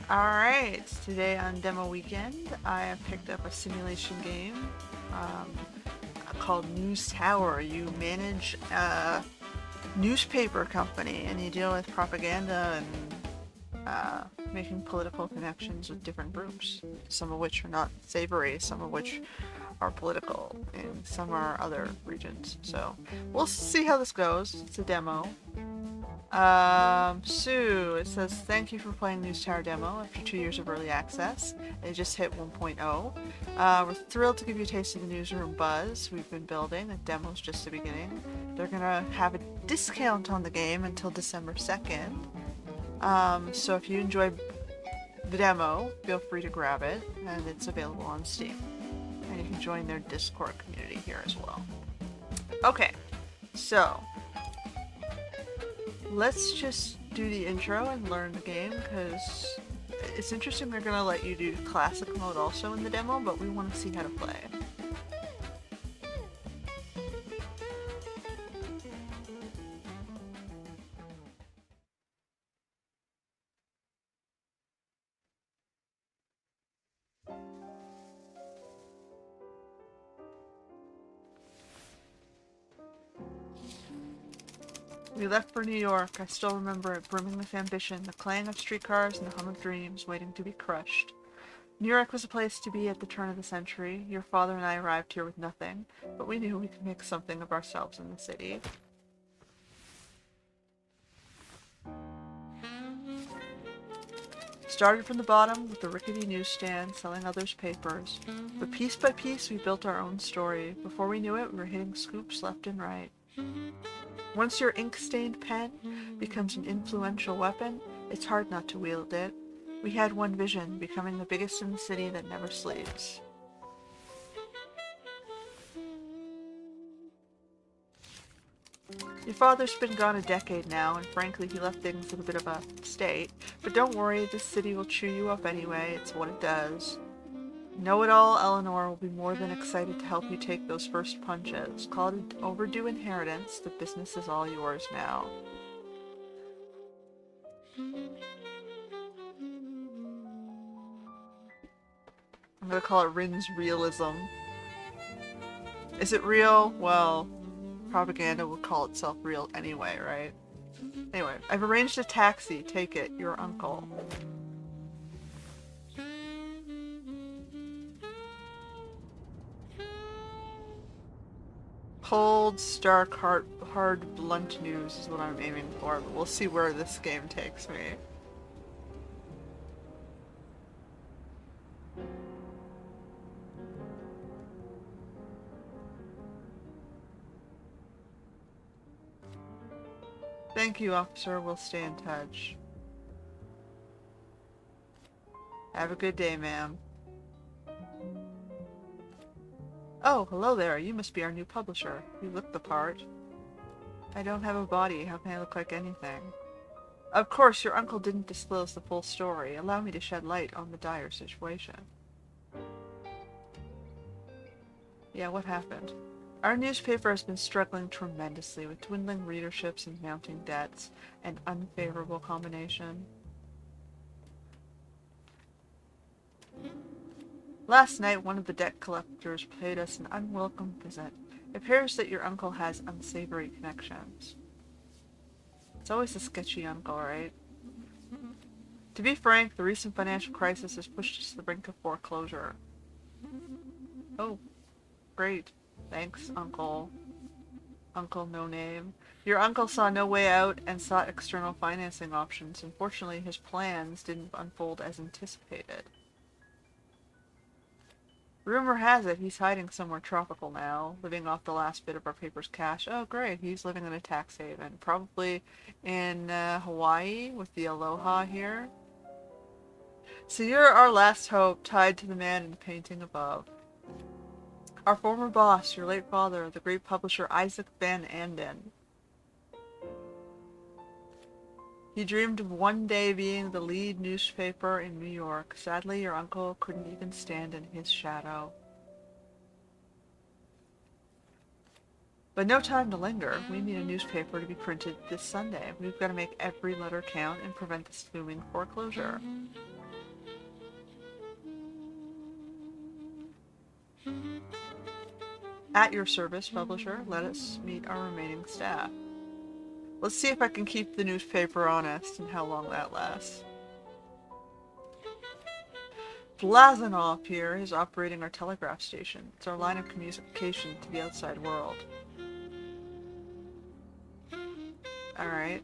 Alright, today on demo weekend, I have picked up a simulation game um, called News Tower. You manage a newspaper company and you deal with propaganda and making political connections with different groups, some of which are not savory, some of which are political, and some are other regions. So we'll see how this goes. It's a demo. Sue, it says, thank you for playing News Tower Demo after 2 years of early access. It just hit 1.0. We're thrilled to give you a taste of the newsroom buzz we've been building. The demo's just the beginning. They're gonna have a discount on the game until December 2nd. So if you enjoy the demo, feel free to grab it, and it's available on Steam. And you can join their Discord community here as well. Okay, so let's just do the intro and learn the game, because it's interesting they're going to let you do classic mode also in the demo, but we want to see how to play. We left for New York. I still remember it, brimming with ambition, the clang of streetcars and the hum of dreams waiting to be crushed. New York was a place to be at the turn of the century. Your father and I arrived here with nothing, but we knew we could make something of ourselves in the city. Started from the bottom with the rickety newsstand selling others' papers, but piece by piece we built our own story. Before we knew it, we were hitting scoops left and right. Once your ink-stained pen becomes an influential weapon, it's hard not to wield it. We had one vision, becoming the biggest in the city that never sleeps. Your father's been gone a decade now, and frankly he left things in a bit of a state. But don't worry, this city will chew you up anyway, it's what it does. Know-it-all Eleanor will be more than excited to help you take those first punches. Call it an overdue inheritance, the business is all yours now. I'm gonna call it Rin's realism. Is it real? Well, propaganda would call itself real anyway, right? Anyway, I've arranged a taxi. Take it. Your uncle. Cold, stark, hard, blunt news is what I'm aiming for, but we'll see where this game takes me. Thank you, officer. We'll stay in touch. Have a good day, ma'am. Oh, hello there. You must be our new publisher. You look the part. I don't have a body. How can I look like anything? Of course, your uncle didn't disclose the full story. Allow me to shed light on the dire situation. Yeah, what happened? Our newspaper has been struggling tremendously with dwindling readerships and mounting debts, an unfavorable combination. Last night, one of the debt collectors paid us an unwelcome visit. It appears that your uncle has unsavory connections. It's always a sketchy uncle, right? To be frank, the recent financial crisis has pushed us to the brink of foreclosure. Oh, great. Thanks, Uncle. Uncle No Name. Your uncle saw no way out and sought external financing options. Unfortunately, his plans didn't unfold as anticipated. Rumor has it he's hiding somewhere tropical now, living off the last bit of our paper's cash. Oh, great, he's living in a tax haven. Probably in Hawaii with the Aloha here. So you're our last hope, tied to the man in the painting above. Our former boss, your late father, the great publisher Isaac Van Anden. He dreamed of one day being the lead newspaper in New York. Sadly, your uncle couldn't even stand in his shadow. But no time to linger. We need a newspaper to be printed this Sunday. We've got to make every letter count and prevent this looming foreclosure. At your service, publisher. Let us meet our remaining staff. Let's see if I can keep the newspaper honest and how long that lasts. Blazanov here is operating our telegraph station. It's our line of communication to the outside world. Alright.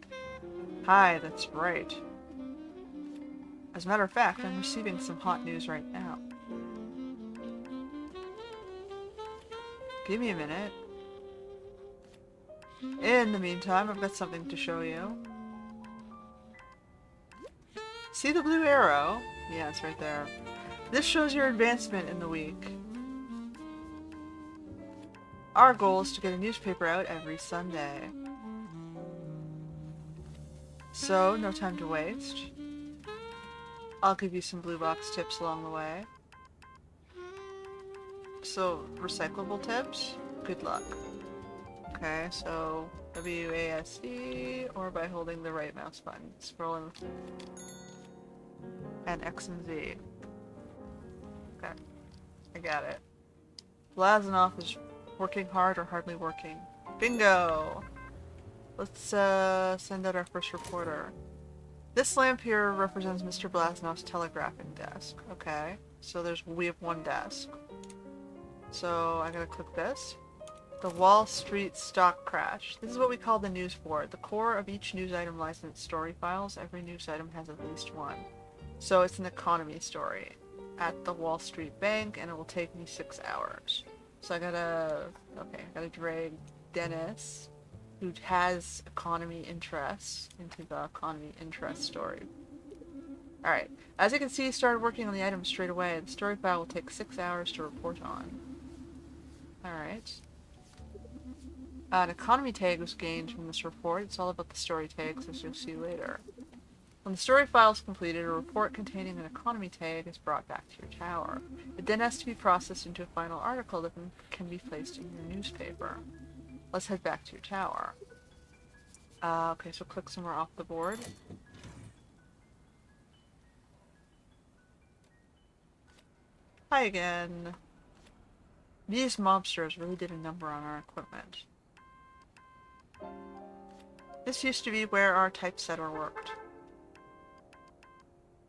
Hi, that's right. As a matter of fact, I'm receiving some hot news right now. Give me a minute. In the meantime, I've got something to show you. See the blue arrow? Yeah, it's right there. This shows your advancement in the week. Our goal is to get a newspaper out every Sunday. So, no time to waste. I'll give you some blue box tips along the way. So, recyclable tips? Good luck. Okay, so WASD or by holding the right mouse button. Scrolling and X and Z. Okay, I got it. Blazanov is working hard or hardly working. Bingo! Let's send out our first reporter. This lamp here represents Mr. Blazanov's telegraphing desk. Okay, so we have one desk. So I'm gonna click this. The Wall Street stock crash. This is what we call the news board. The core of each news item lies in its story files. Every news item has at least one. So it's an economy story at the Wall Street Bank, and it will take me 6 hours. So I gotta drag Dennis, who has economy interests, into the economy interest story. Alright, as you can see, he started working on the item straight away. The story file will take 6 hours to report on. Alright. An economy tag was gained from this report. It's all about the story tags, as you'll see later. When the story file is completed, a report containing an economy tag is brought back to your tower. It then has to be processed into a final article that can be placed in your newspaper. Let's head back to your tower. Okay, so click somewhere off the board. Hi again. These mobsters really did a number on our equipment. This used to be where our typesetter worked.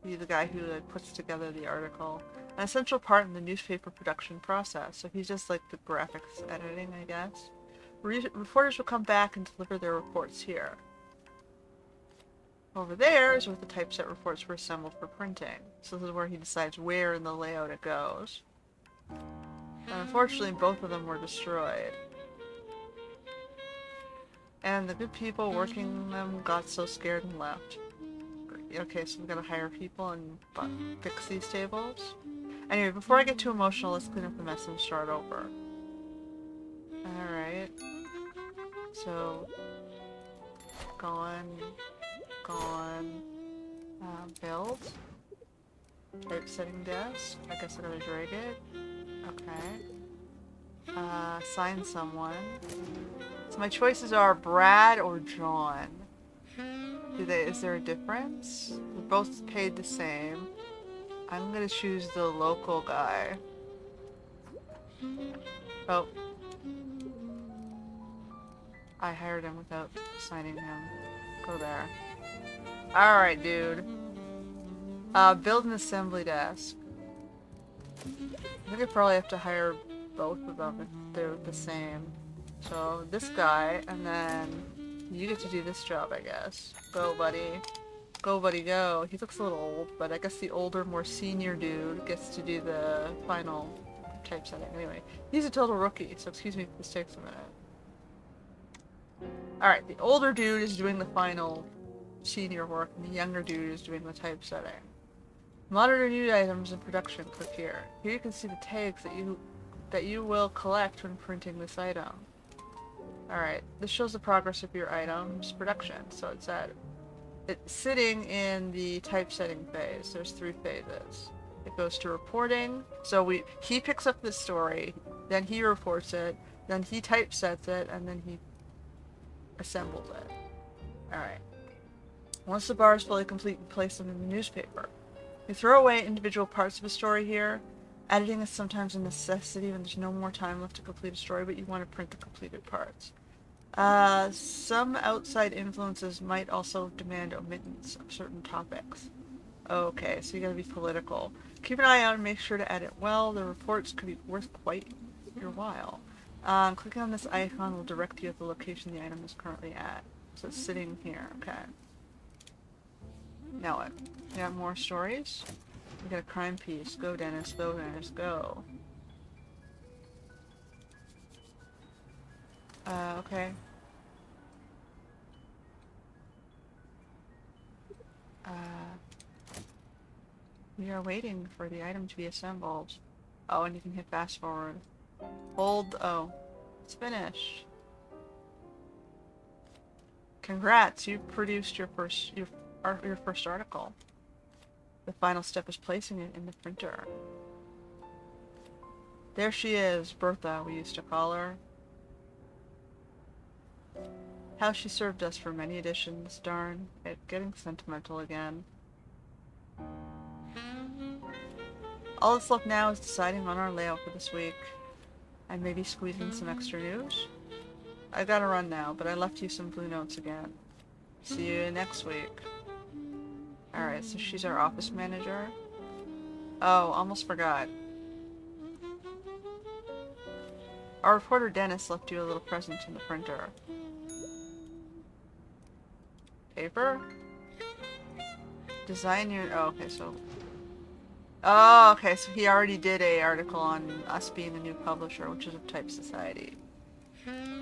He's the guy who puts together the article. An essential part in the newspaper production process, so he's just like the graphics editing, I guess. Reporters will come back and deliver their reports here. Over there is where the typeset reports were assembled for printing. So this is where he decides where in the layout it goes. And unfortunately, both of them were destroyed. And the good people working them got so scared and left. Okay, so I'm gonna hire people and fix these tables. Anyway, before I get too emotional, let's clean up the mess and start over. Alright. So, build. Typesetting desk. I guess I gotta drag it. Okay. Assign someone. So my choices are Brad or John. Is there a difference? We're both paid the same. I'm gonna choose the local guy. Oh. I hired him without assigning him. Go there. Alright, dude. Build an assembly desk. I think I probably have to hire both of them if they're the same. So, this guy, and then you get to do this job, I guess. Go, buddy. Go, buddy, go. He looks a little old, but I guess the older, more senior dude gets to do the final typesetting. Anyway, he's a total rookie, so excuse me if this takes a minute. Alright, the older dude is doing the final senior work, and the younger dude is doing the typesetting. Monitor new items in production, click here. Here you can see the tags that you will collect when printing this item. Alright, this shows the progress of your item's production. So it's sitting in the typesetting phase. There's 3 phases. It goes to reporting. So he picks up the story, then he reports it, then he typesets it, and then he assembles it. Alright. Once the bar is fully complete, you place them in the newspaper. You throw away individual parts of a story here. Editing is sometimes a necessity when there's no more time left to complete a story, but you want to print the completed parts. Some outside influences might also demand omittance of certain topics. Okay, so you gotta be political. Keep an eye out and make sure to edit well. The reports could be worth quite your while. Clicking on this icon will direct you at the location the item is currently at. So it's sitting here, okay. Now what? We got more stories? We got a crime piece. Go, Dennis, go, Dennis, go. Okay. We are waiting for the item to be assembled. Oh, and you can hit fast forward. Hold, oh. It's finished. Congrats, you produced your first article. The final step is placing it in the printer. There she is, Bertha, we used to call her. How she served us for many editions, darn, it getting sentimental again. All that's left now is deciding on our layout for this week, and maybe squeeze in some extra news. I gotta run now, but I left you some blue notes again. See you next week. Alright, so she's our office manager. Oh, almost forgot. Our reporter Dennis left you a little present in the printer. Paper? Design your... oh, okay, so... oh, okay, so he already did a article on us being the new publisher, which is of Type Society.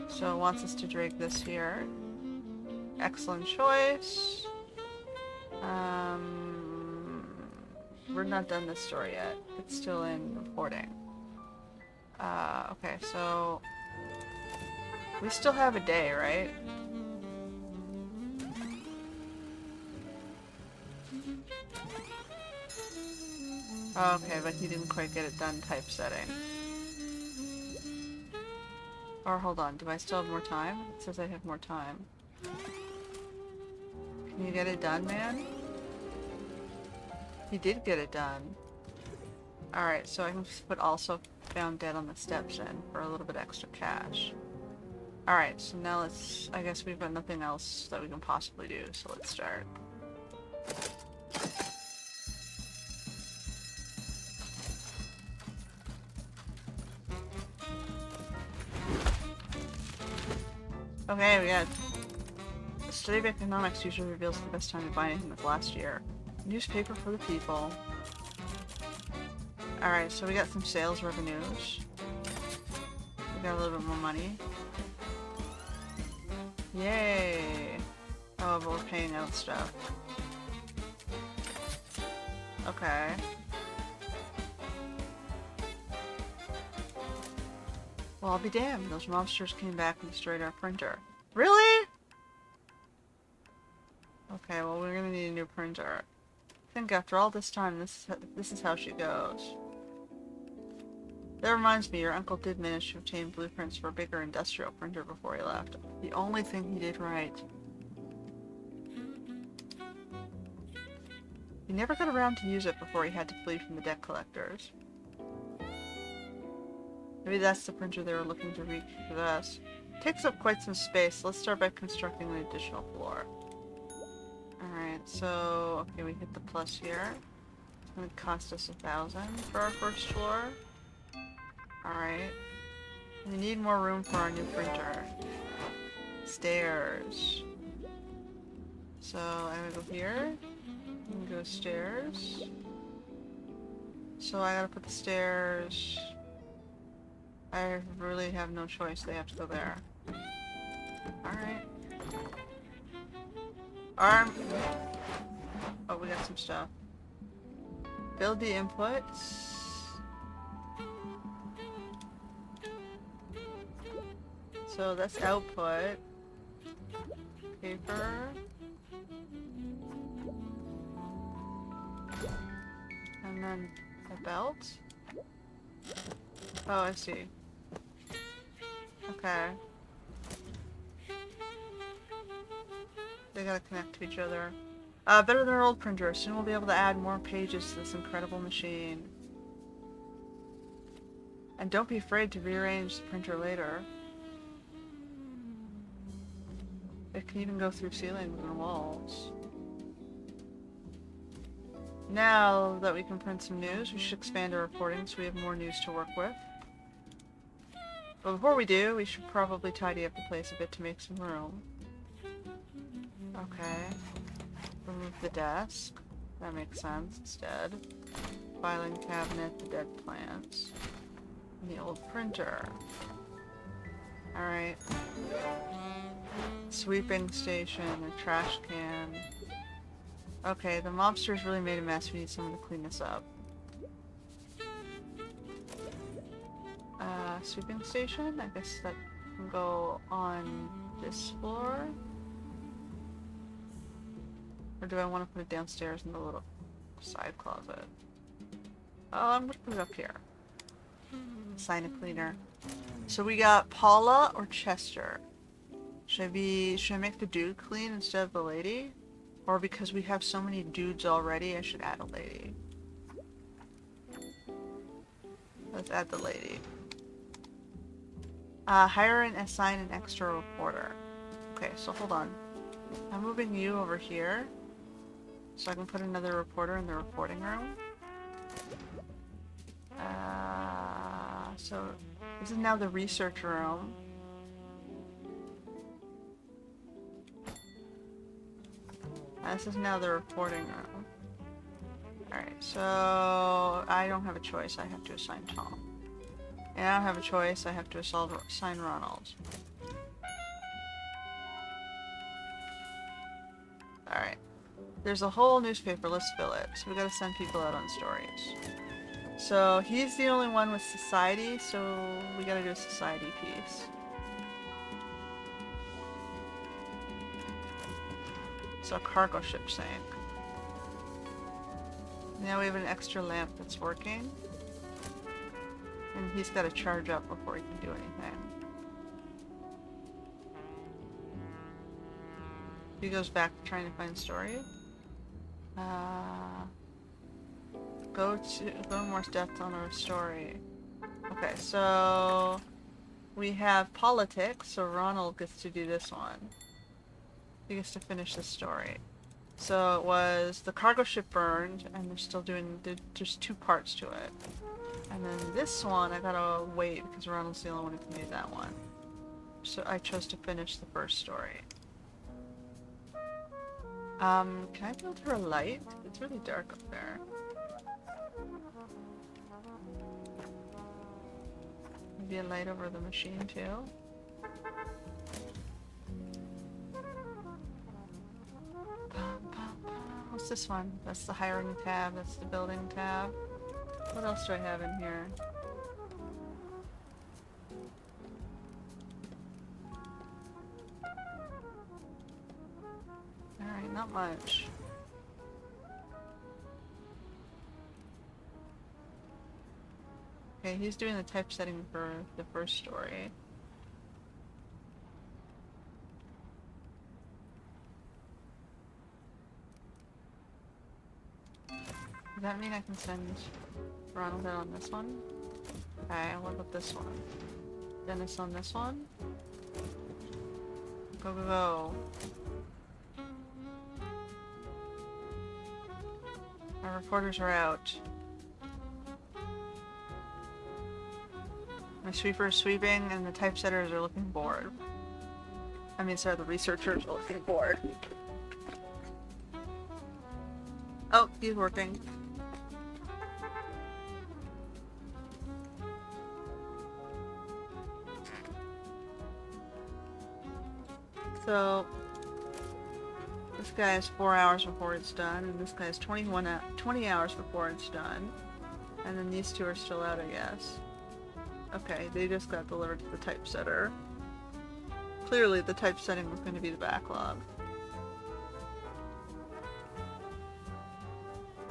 So it wants us to drag this here. Excellent choice. We're not done this story yet. It's still in reporting. Okay, so... we still have a day, right? Okay, but he didn't quite get it done typesetting. Or hold on, do I still have more time? It says I have more time. Can you get it done, man? He did get it done. Alright, so I can just put also found dead on the steps in for a little bit extra cash. Alright, so now let's... I guess we've got nothing else that we can possibly do, so let's start. Okay, we got... the study of economics usually reveals the best time to buy anything with last year. Newspaper for the people. Alright, so we got some sales revenues. We got a little bit more money. Yay! Oh, but we're paying out stuff. Okay. Well, I'll be damned. Those monsters came back and destroyed our printer. Really? Okay, well, we're gonna need a new printer. I think after all this time, this is how she goes. That reminds me, your uncle did manage to obtain blueprints for a bigger industrial printer before he left. The only thing he did right. He never got around to use it before he had to flee from the debt collectors. Maybe that's the printer they were looking to reach with us. It takes up quite some space. Let's start by constructing an additional floor. Alright, so... okay, we hit the plus here. It's gonna cost us 1,000 for our first floor. Alright. We need more room for our new printer. Stairs. So, I'm gonna go here. I'm gonna go stairs. So I gotta put the stairs... I really have no choice, they have to go there. Alright. Arm! Oh, we got some stuff. Build the inputs. So that's output. Paper. And then a belt. Oh, I see. Okay. They gotta connect to each other. Better than our old printer. Soon we'll be able to add more pages to this incredible machine. And don't be afraid to rearrange the printer later. It can even go through ceilings and walls. Now that we can print some news, we should expand our reporting so we have more news to work with. But before we do, we should probably tidy up the place a bit to make some room. Okay. Remove the desk. That makes sense. It's dead. Filing cabinet, the dead plants. And the old printer. Alright. Sweeping station, a trash can. Okay, the mobsters really made a mess. We need someone to clean this up. Sweeping station? I guess that can go on this floor? Or do I want to put it downstairs in the little side closet? Oh, I'm gonna put it up here. Assign a cleaner. So we got Paula or Chester. Should I make the dude clean instead of the lady? Or because we have so many dudes already, I should add a lady. Let's add the lady. Hire and assign an extra reporter. Okay, so hold on. I'm moving you over here. So I can put another reporter in the reporting room. So this is now the research room. This is now the reporting room. Alright, so I don't have a choice. I have to assign Tom. And I don't have a choice. I have to assign Ronald. Alright. There's a whole newspaper. Let's fill it. So we gotta send people out on stories. So he's the only one with society, so we gotta do a society piece. So a cargo ship sank. Now we have an extra lamp that's working. And he's got to charge up before he can do anything. He goes back to trying to find story. Go more depth on our story. Okay, so we have politics, so Ronald gets to do this one. He gets to finish the story. So it was the cargo ship burned, and they're still doing, there's 2 parts to it. And then this one, I gotta wait because Ronald's the only one who can do that one. So I chose to finish the first story. Can I build her a light? It's really dark up there. Maybe a light over the machine too? What's this one? That's the hiring tab, that's the building tab. What else do I have in here? Alright, not much. Okay, he's doing the typesetting for the first story. Does that mean I can send Ronald out on this one? Okay, what about this one? Dennis on this one? Go, go, go. Our reporters are out. My sweeper is sweeping and the typesetters are looking bored. I mean, sorry, the researchers are looking bored. Oh, he's working. So, this guy has 4 hours before it's done, and this guy has 20 hours before it's done. And then these 2 are still out, I guess. Okay, they just got delivered to the typesetter. Clearly, the typesetting was going to be the backlog.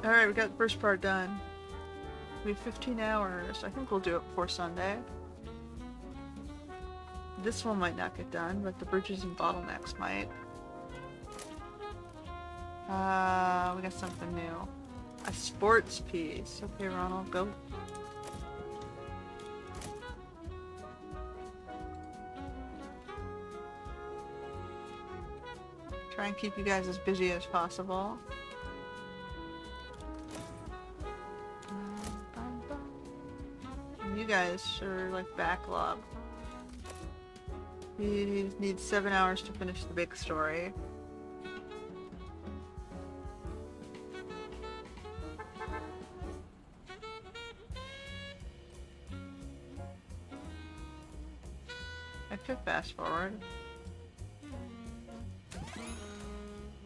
Alright, we got the first part done. We have 15 hours. I think we'll do it before Sunday. This one might not get done, but the bridges and bottlenecks might. We got something new. A sports piece. Okay, Ronald, go. Try and keep you guys as busy as possible. And you guys are like backlog. You need 7 hours to finish the big story. I could fast forward.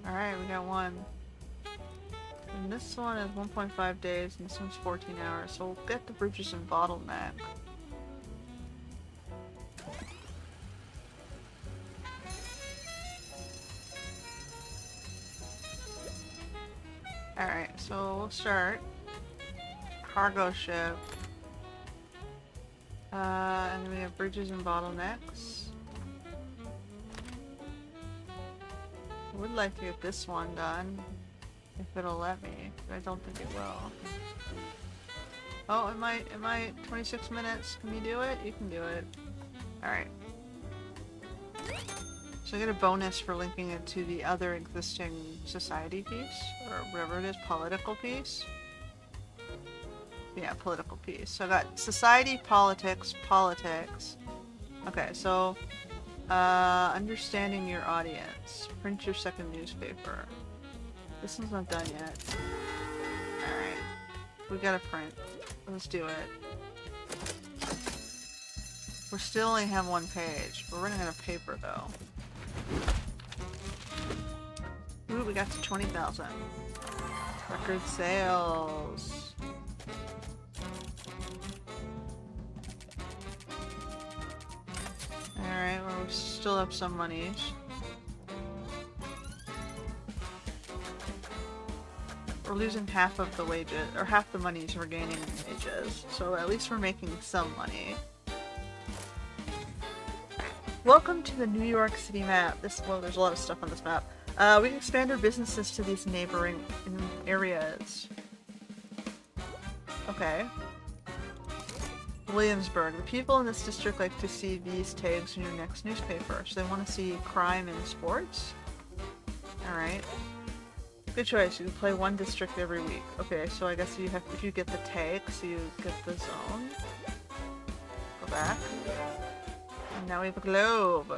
Alright, we got one. And this one is 1.5 days, and this one's 14 hours, so we'll get the bridges and bottleneck. Alright, so we'll start. Cargo ship. And we have bridges and bottlenecks. I would like to get this one done, if it'll let me, but I don't think it will. Oh, it might, 26 minutes, can you do it? You can do it. Alright. So I get a bonus for linking it to the other existing society piece, or whatever it is, political piece. Yeah, political piece. So I got society, politics, politics. Okay, so understanding your audience. Print your second newspaper. This one's not done yet. Alright. We gotta print. Let's do it. We still only have one page. We're running out of paper though. Ooh, we got to 20,000. Record sales. Alright, well, we still have some monies. We're losing half of the wages, or half the monies we're gaining in wages. So at least we're making some money. Welcome to the New York City map. Well, there's a lot of stuff on this map. We can expand our businesses to these neighboring areas. Okay. Williamsburg. The people in this district like to see these tags in your next newspaper. So they want to see crime and sports? Alright. Good choice. You can play one district every week. Okay, so I guess you have, if you get the tags, you get the zone. Go back. And now we have a globe.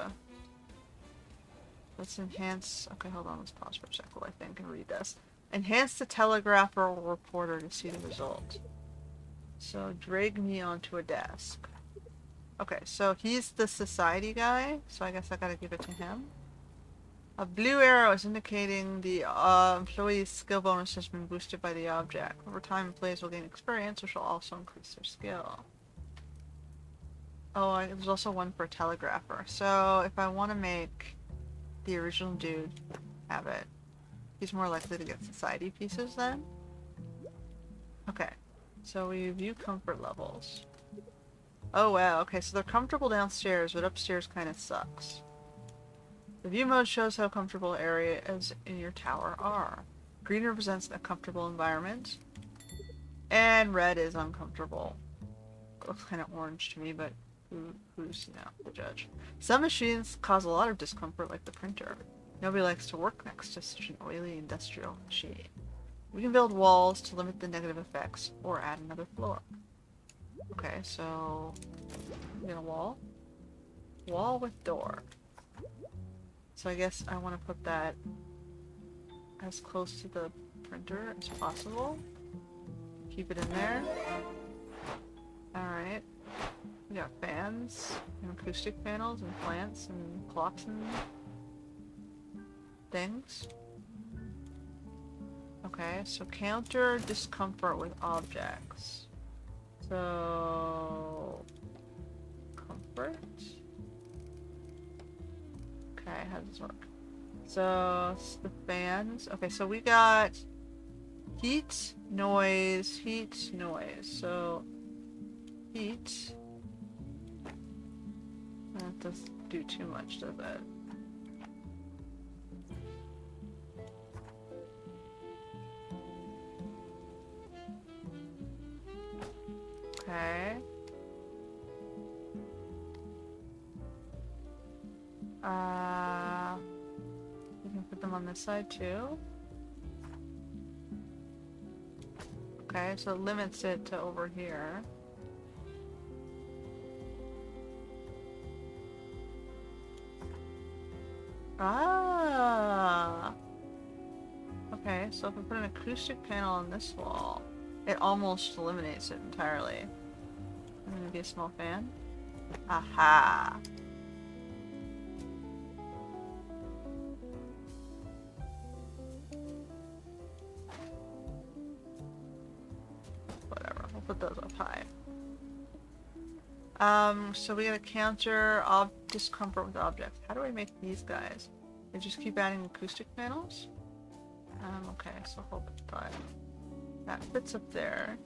Let's enhance... Okay, hold on. Let's pause for a second, I think, and read this. Enhance the telegrapher or reporter to see the result. So, drag me onto a desk. Okay, so he's the society guy, so I guess I gotta give it to him. A blue arrow is indicating the employee's skill bonus has been boosted by the object. Over time, employees will gain experience, which will also increase their skill. Oh, there's also one for a telegrapher. So, if I want to make the original dude have it, he's more likely to get society pieces then? Okay. So we view comfort levels. Oh wow, okay, so they're comfortable downstairs, but upstairs kind of sucks. The view mode shows how comfortable areas in your tower are. Green represents a comfortable environment, and red is uncomfortable. It looks kind of orange to me, but who's, you know, the judge. Some machines cause a lot of discomfort, like the printer. Nobody likes to work next to such an oily industrial machine. We can build walls to limit the negative effects, or add another floor. Okay, so... we got a wall? Wall with door. So I guess I want to put that as close to the printer as possible. Keep it in there. Alright. We got fans, and acoustic panels, and plants, and clocks, and things. Okay, so counter discomfort with objects. So... comfort? Okay, how does this work? So, it's the fans. Okay, so we got heat, noise, heat, noise. So, heat. That doesn't do too much, does it? Okay. We can put them on this side too. Okay, so it limits it to over here. Ah! Okay, so if I put an acoustic panel on this wall, it almost eliminates it entirely. And maybe a small fan? Aha! Whatever, we'll put those up high. So we gotta counter discomfort with objects. How do I make these guys? They just keep adding acoustic panels? Okay, so hold it tight. That fits up there.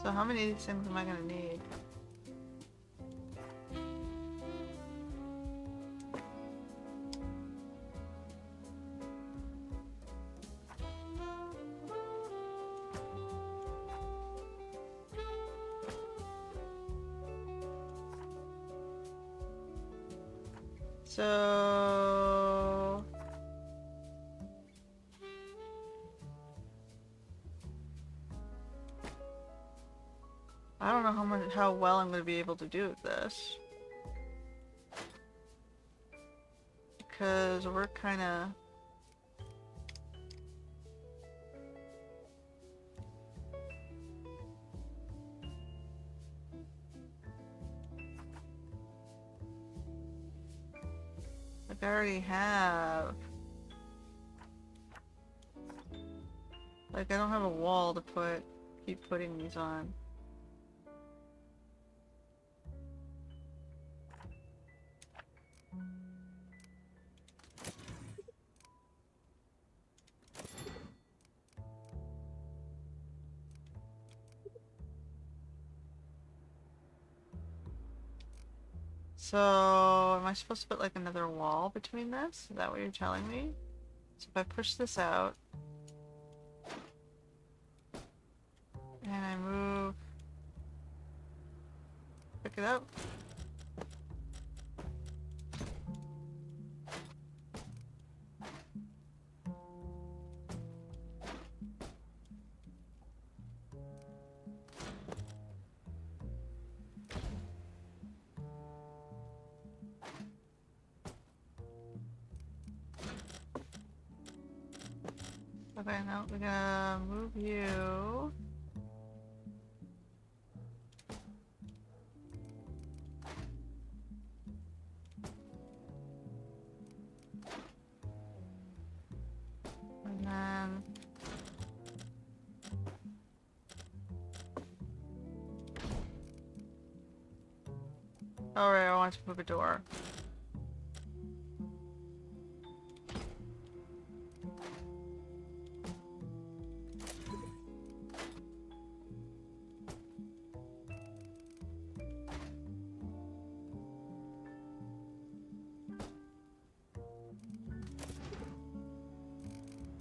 So how many of these things am I gonna need? So... I don't know how well I'm going to be able to do with this. Because we're kind of... Like I already have... Like I don't have a wall to keep putting these on. So, am I supposed to put like another wall between this? Is that what you're telling me? So if I push this out, and I move, pick it up. Okay, now we're gonna move you. And then... Oh right, I want to move a door.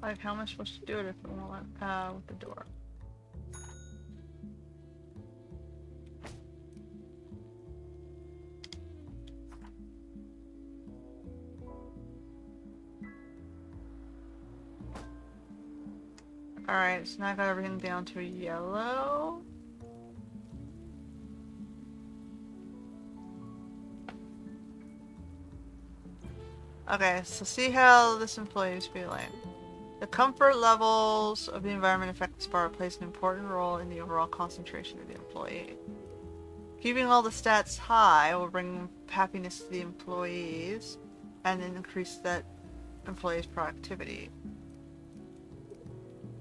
Like, how am I supposed to do it if I won't with the door? Alright, so now I got everything down to yellow. Okay, so see how this employee is feeling. The comfort levels of the environment affected Sparrow plays an important role in the overall concentration of the employee. Keeping all the stats high will bring happiness to the employees and increase that employee's productivity.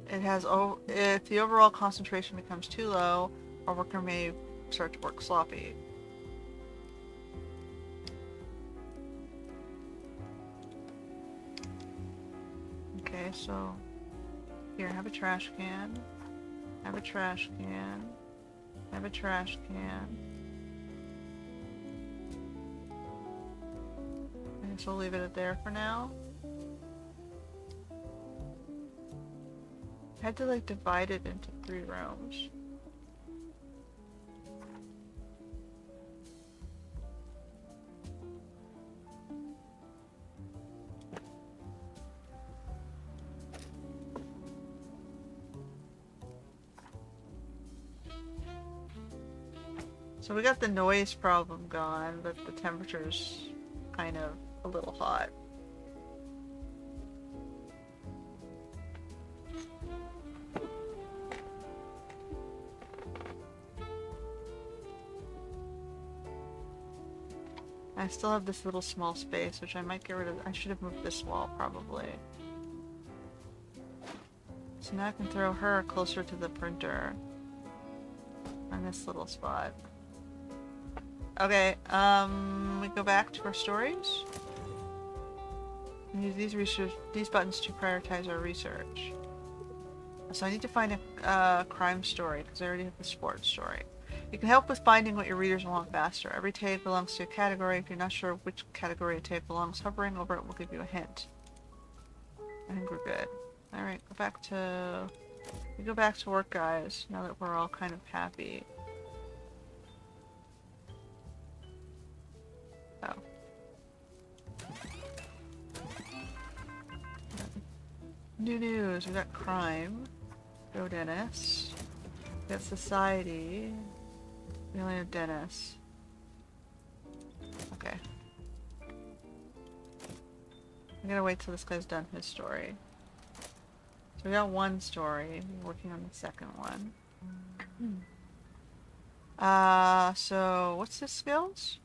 If the overall concentration becomes too low, our worker may start to work sloppy. Okay, so here, have a trash can. Have a trash can. Have a trash can. I guess we'll leave it there for now. I had to like divide it into 3 rooms. So we got the noise problem gone, but the temperature's kind of a little hot. I still have this little small space, which I might get rid of. I should have moved this wall, probably. So now I can throw her closer to the printer. On this little spot. Okay, we go back to our stories. Use these buttons to prioritize our research. So I need to find a crime story, because I already have the sports story. You can help with finding what your readers want faster. Every tag belongs to a category. If you're not sure which category a tag belongs, hovering over it will give you a hint. I think we're good. Alright, we go back to work, guys, now that we're all kind of happy. Oh. New news, we got crime. Go Dennis. We got society. We only have Dennis. Okay. I gotta wait till this guy's done his story. So we got 1 story. We're working on the second one. So what's his skills?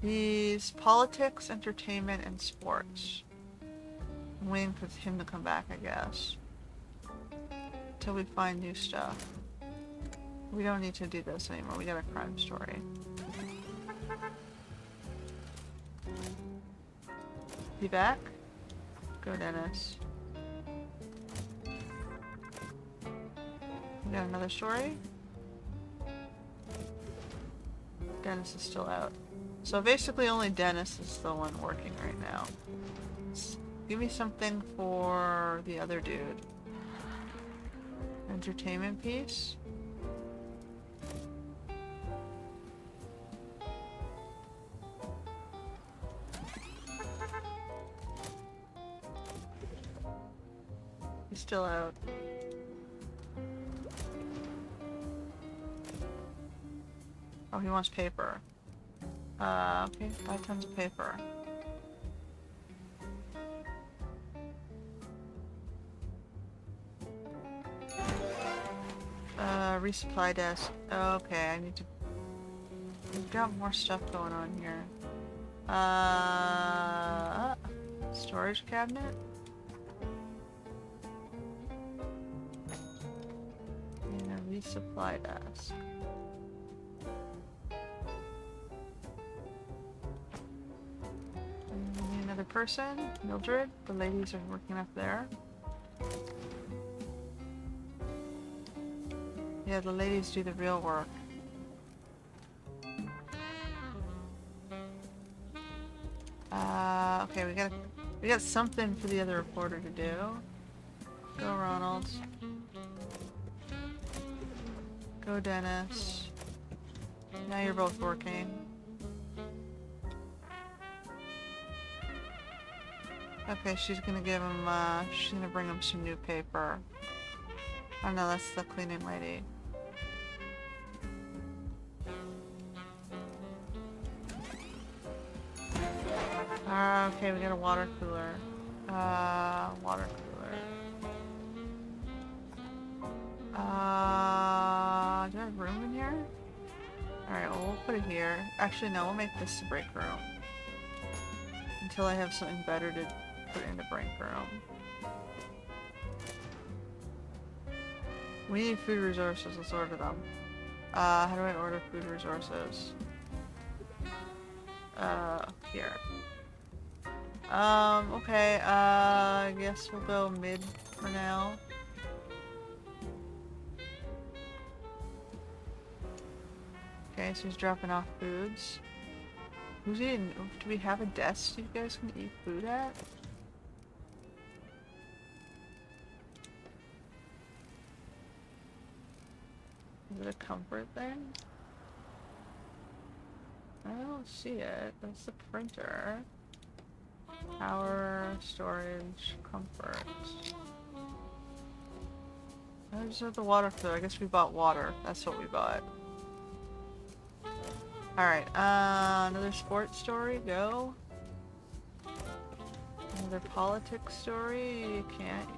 He's politics, entertainment, and sports. I'm waiting for him to come back, I guess. Till we find new stuff. We don't need to do this anymore. We got a crime story. Be back? Go Dennis. We got another story? Dennis is still out. So basically only Dennis is the one working right now. Give me something for the other dude. Entertainment piece? He's still out. Oh, he wants paper. Okay, 5 tons of paper. Resupply desk. Okay, I need to... We've got more stuff going on here. Storage cabinet? And a resupply desk. Another person, Mildred. The ladies are working up there. Yeah, the ladies do the real work. Okay, we got something for the other reporter to do. Go Ronald. Go Dennis. Now you're both working. Okay, she's gonna give him, she's gonna bring him some new paper. Oh no, that's the cleaning lady. Okay, we got a water cooler. Water cooler. Do I have room in here? Alright, well we'll put it here. Actually no, we'll make this the break room. Until I have something better to put in the break room. We need food resources, let's order them. How do I order food resources? Here. Okay, I guess we'll go mid for now. Okay, so he's dropping off foods. Who's eating? Do we have a desk you guys can eat food at? Is it a comfort thing? I don't see it. That's the printer. Power, storage, comfort. I just have the water filler. I guess we bought water. That's what we bought. Alright, another sports story, go. Another politics story, you can't.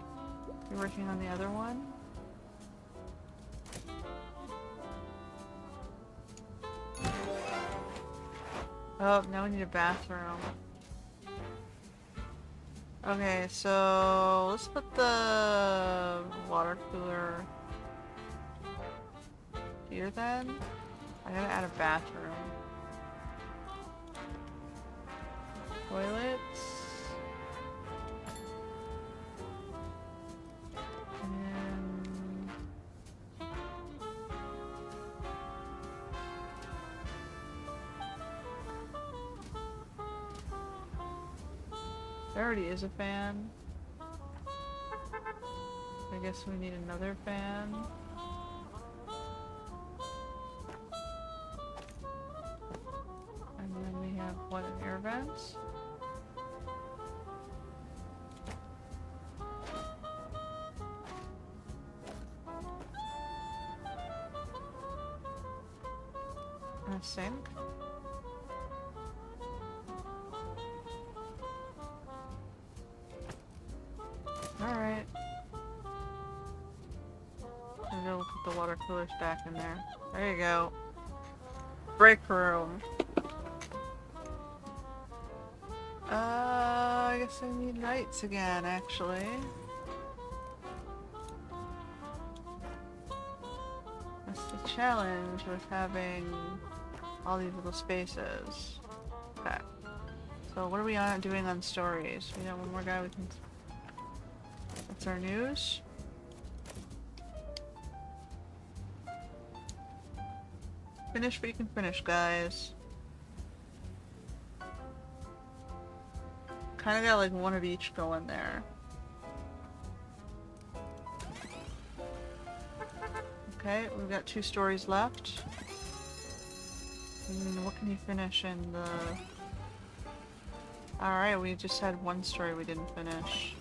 You're working on the other one. Oh, now we need a bathroom. Okay, so let's put the water cooler here then. I gotta add a bathroom. Toilets. And there already is a fan. I guess we need another fan. And then we have, what, an air vent? And a sink? Alright. I'm gonna put the water coolers back in there. There you go. Break room. I guess I need lights again, actually. That's the challenge with having all these little spaces. Okay. So what are we doing on stories? We got one more guy we can... That's our news. Finish what you can finish, guys. Kinda got like one of each going there. Okay, we've got 2 stories left. What can you finish in the... Alright, we just had 1 story we didn't finish.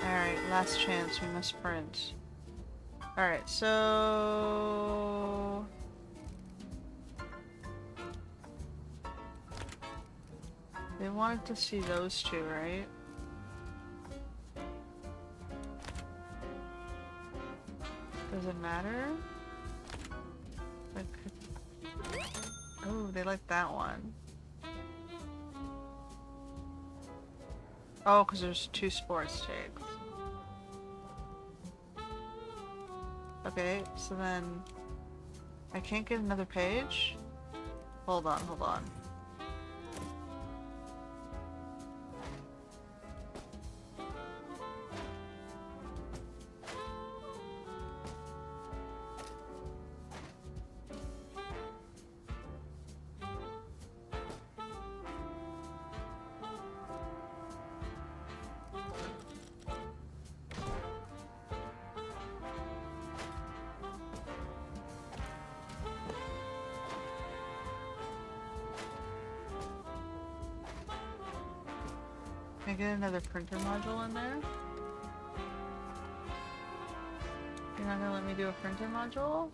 Alright, last chance, we must print. Alright, so... They wanted to see those 2, right? Does it matter? Like... Oh, they like that one. Oh, because there's 2 sports takes. Okay, so then... I can't get another page? Hold on, hold on. Can I get another printer module in there? You're not gonna let me do a printer module?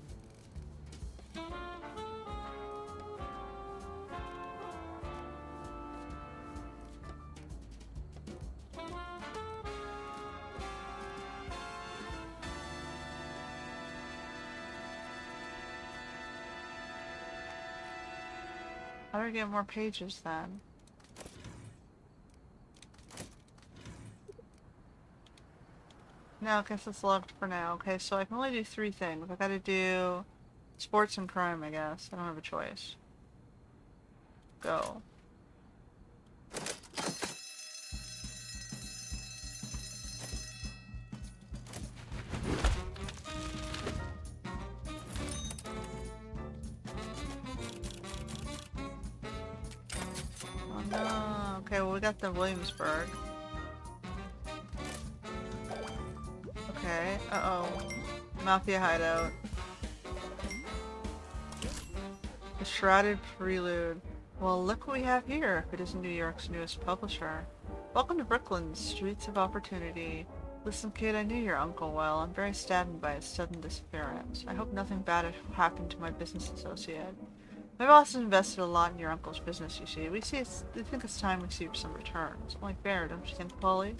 How do I get more pages then? No, I guess it's locked for now. Okay, so I can only do 3 things. I gotta do sports and crime, I guess. I don't have a choice. Go. no. Okay, well we got the Williamsburg. Okay, uh-oh. Mafia hideout. The Shrouded Prelude. Well, look what we have here, if it isn't New York's newest publisher. Welcome to Brooklyn's Streets of Opportunity. Listen, kid, I knew your uncle well. I'm very saddened by his sudden disappearance. I hope nothing bad has happened to my business associate. My boss has invested a lot in your uncle's business, you see. We think it's time we see some returns. Only fair, don't you think, Polly?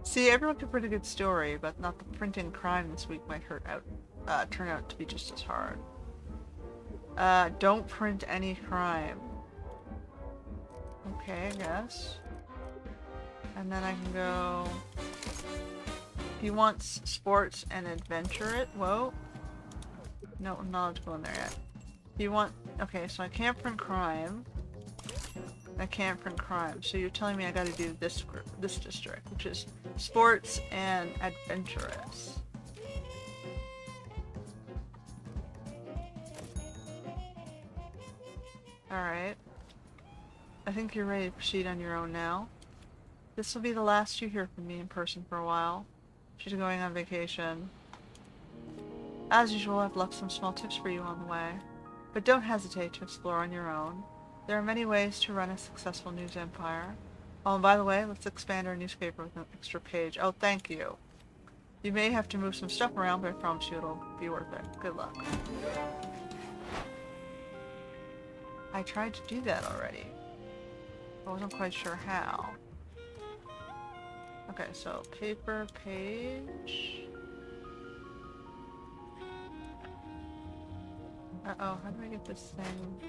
See, everyone could print a good story, but not the printing crime this week might turn out to be just as hard. Don't print any crime. Okay, I guess. And then I can go... He wants sports and adventure it. Whoa. No, I'm not allowed to go in there yet. You want... Okay, so I can't print crime. I can't print crime. So you're telling me I gotta do this district, which is sports and adventurous. Alright. I think you're ready to proceed on your own now. This will be the last you hear from me in person for a while. She's going on vacation. As usual, I've left some small tips for you on the way. But don't hesitate to explore on your own. There are many ways to run a successful news empire. Oh, and by the way, let's expand our newspaper with an extra page. Oh, thank you. You may have to move some stuff around, but I promise you it'll be worth it. Good luck. I tried to do that already. I wasn't quite sure how. Okay, so paper, page... Uh-oh, how do I get this thing?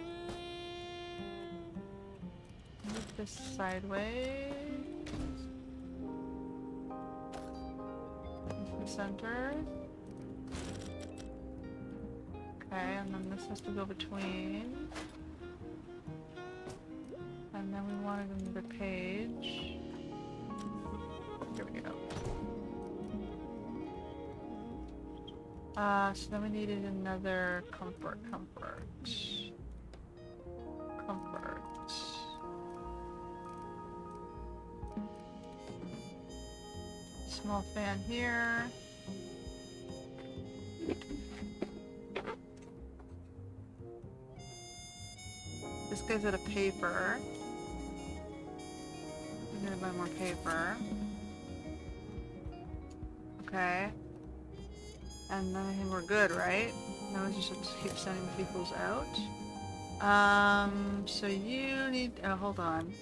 Move this sideways. Into the center. Okay, and then this has to go between. And then we wanted another page. Here we go. So then we needed another comfort. Small fan here. This goes out of paper. I'm gonna buy more paper. Okay. And then I think we're good, right? Now we just have to keep sending people's out. So you need... Oh, hold on.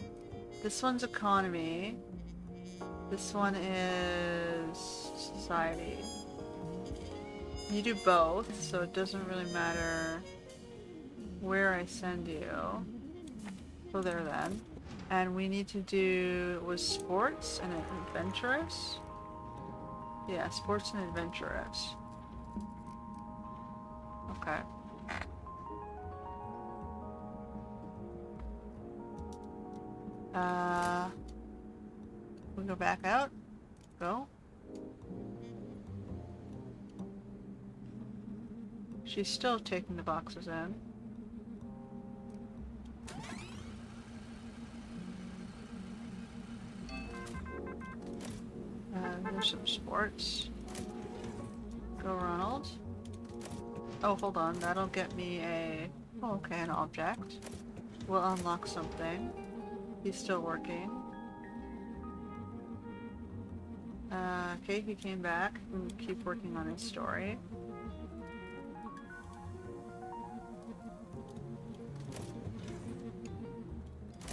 This one's economy. This one is society. You do both, so it doesn't really matter where I send you. Go there then. And we need to do... was sports and adventurous? Yeah, sports and adventurous. Okay. We go back out. Go. She's still taking the boxes in. There's some sports. Go, Ronald. Oh, hold on. That'll get me a... Oh, okay, an object. We'll unlock something. He's still working. Okay, he came back. We'll keep working on his story.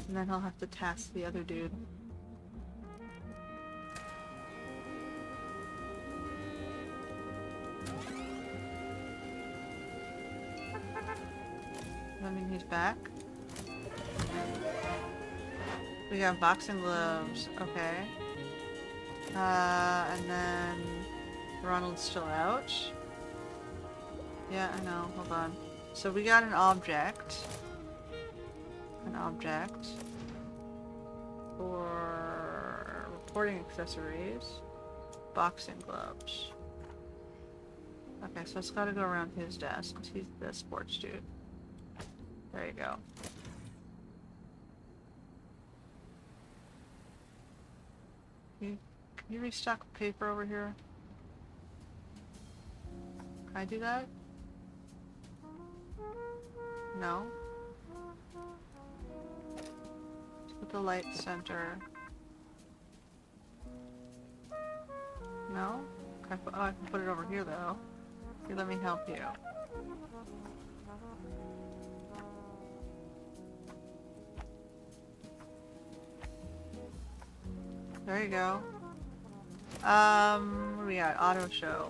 And then he'll have to task the other dude. I mean, he's back. We got boxing gloves. Okay. And then Ronald's still out. Yeah, I know. Hold on. So we got an object. For reporting accessories. Boxing gloves. Okay, so it's gotta go around his desk. He's the sports dude. There you go. Can you restock the paper over here? Can I do that? No. Put the light center. No? Oh, I can put it over here though. Here, let me help you. There you go. What do we got? Auto show.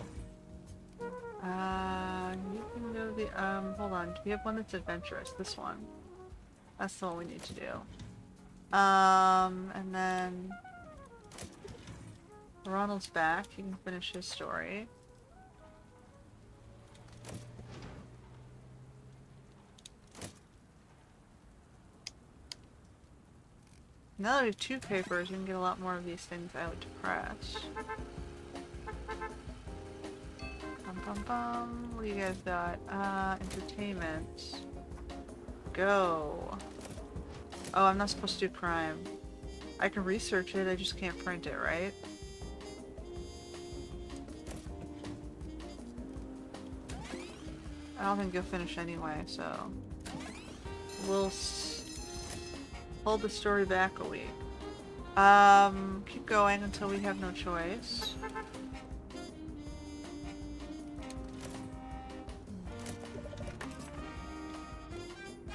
You can go to the, hold on. Do we have one that's adventurous? This one. That's the one we need to do. And then Ronald's back. He can finish his story. Now that we have 2 papers, we can get a lot more of these things out to press. Bum bum bum. What do you guys got? Entertainment. Go. Oh, I'm not supposed to do crime. I can research it, I just can't print it, right? I don't think you'll finish anyway, so... We'll hold the story back a week. Keep going until we have no choice.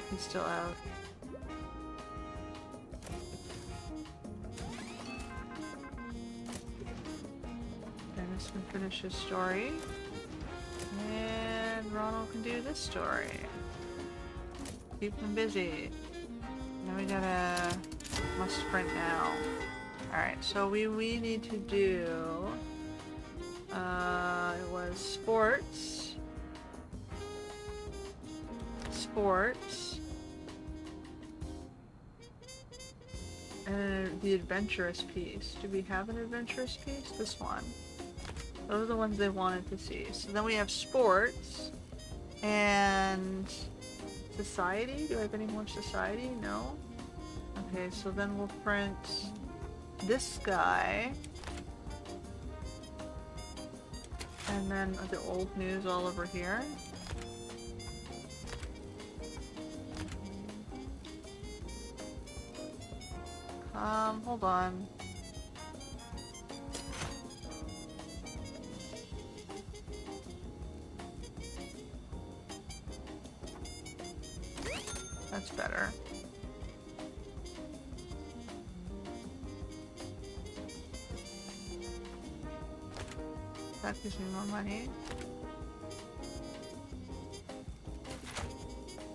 He's still out. Dennis can finish his story. And Ronald can do this story. Keep them busy. Now we gotta... must print now. Alright, so we need to do... it was sports. Sports. And the adventurous piece. Do we have an adventurous piece? This one. Those are the ones they wanted to see. So then we have sports. And... society? Do I have any more society? No? Okay, so then we'll print this guy. And then the old news all over here. Hold on. That's better. That gives me more money.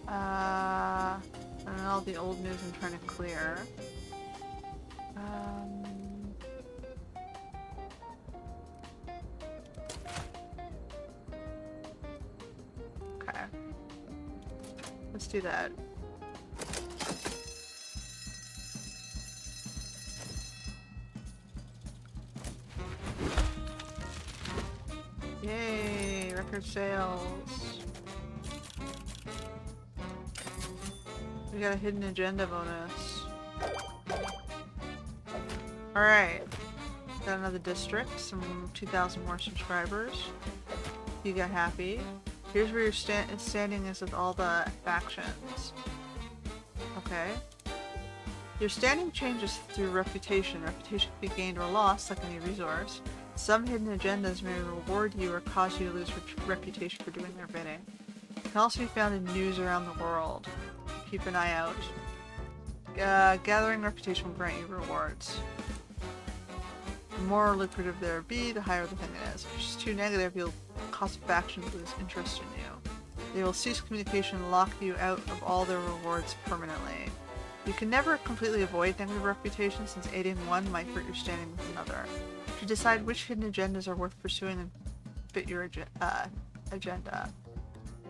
And all the old news I'm trying to clear. Okay. Let's do that. Yay, record sales. We got a hidden agenda bonus. Alright. Got another district, some 2,000 more subscribers. You got happy. Here's where your standing is with all the factions. Okay. Your standing changes through reputation. Reputation can be gained or lost, like any resource. Some hidden agendas may reward you or cause you to lose reputation for doing their bidding. It can also be found in news around the world. Keep an eye out. Gathering reputation will grant you rewards. The more lucrative there be, the higher the thing it is. If it's too negative, you'll cause a faction to lose interest in you. They will cease communication and lock you out of all their rewards permanently. You can never completely avoid negative reputation, since aiding one might hurt your standing with another. To decide which hidden agendas are worth pursuing and fit your agenda.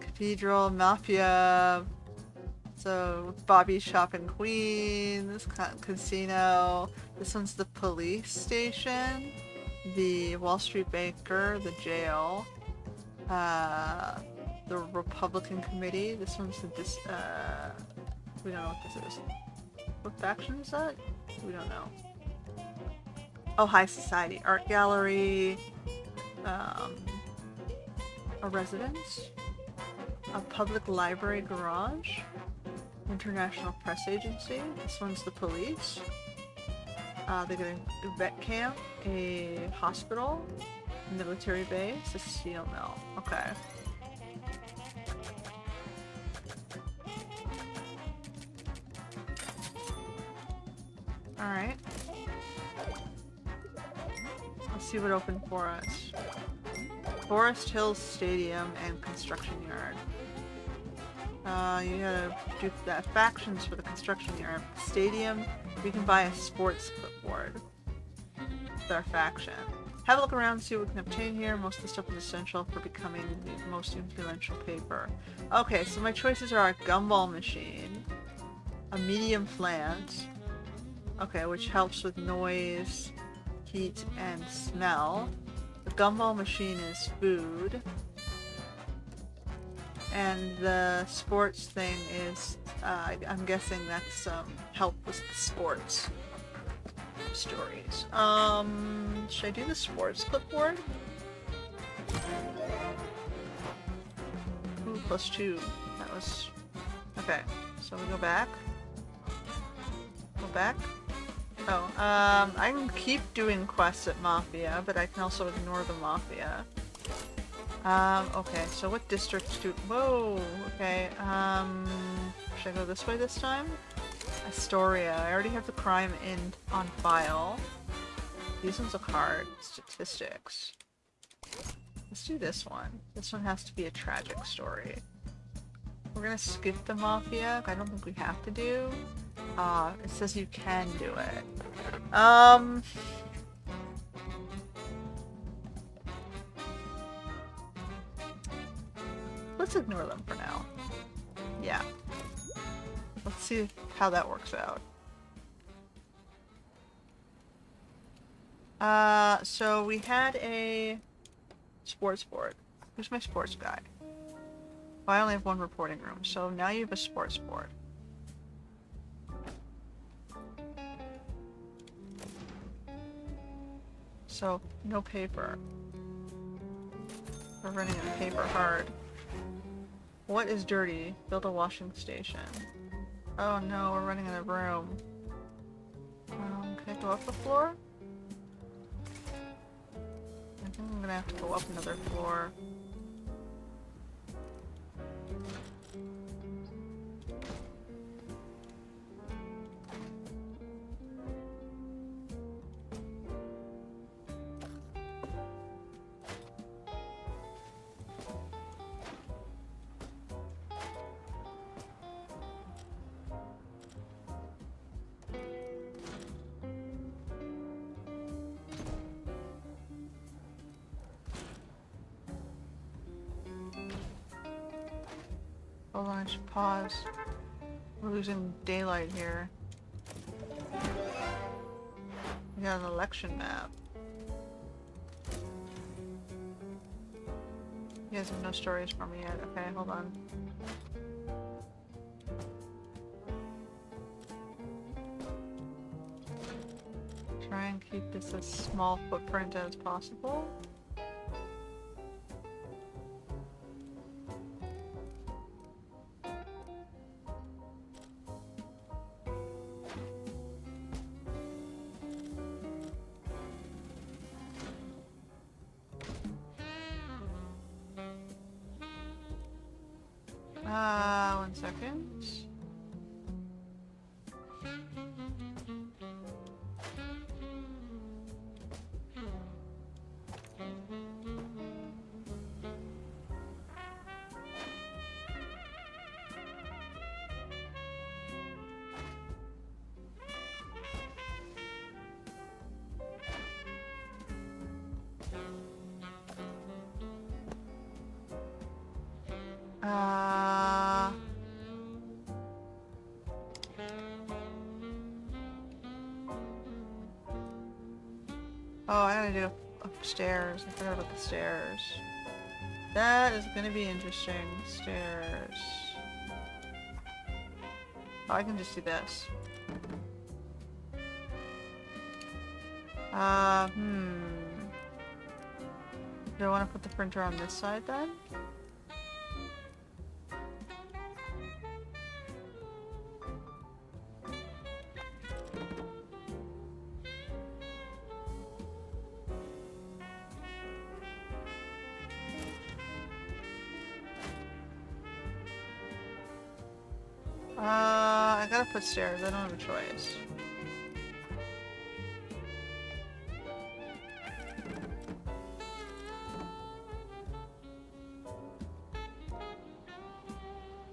Cathedral, Mafia, so Bobby's Shop and Queens, Casino, this one's the police station, the Wall Street Banker, the jail, the Republican Committee, this one's the we don't know what this is. What faction is that? We don't know. Oh, high society. Art gallery. Um, a residence. A public library garage. International press agency. This one's the police. They got a vet camp. A hospital. Military base. A steel mill. Okay. Alright. Let's see what opened for us. Forest Hills Stadium and Construction Yard. You gotta do that. Factions for the construction yard. Stadium, we can buy a sports clipboard. With our faction. Have a look around, see what we can obtain here. Most of the stuff is essential for becoming the most influential paper. Okay, so my choices are a gumball machine, a medium plant, okay, which helps with noise, heat, and smell. The gumball machine is food. And the sports thing is, I'm guessing that's help with the sports stories. Should I do the sports clipboard? Ooh, +2. That was... Okay, so we go back. Go back. Oh, I can keep doing quests at Mafia, but I can also ignore the Mafia. Okay, so what districts do... Whoa, okay, should I go this way this time? Astoria. I already have the crime on file. These ones look hard. Statistics. Let's do this one. This one has to be a tragic story. We're gonna skip the Mafia. I don't think we have to do. It says you can do it. Let's ignore them for now. Yeah. Let's see how that works out. So we had a sports board. Who's my sports guy? Oh, I only have one reporting room, so now you have a sports board. So, no paper. We're running a paper hard. What is dirty? Build a washing station. Oh no, we're running in a room. Can I go up a floor? I think I'm gonna have to go up another floor. Hold on, I should pause. We're losing daylight here. We got an election map. You guys have no stories for me yet. Okay, hold on. Try and keep this as small footprint as possible. One second. Oh, I gotta do upstairs. I forgot about the stairs. That is gonna be interesting. Stairs. Oh, I can just do this. Hmm. Do I want to put the printer on this side then? I gotta put stairs. I don't have a choice.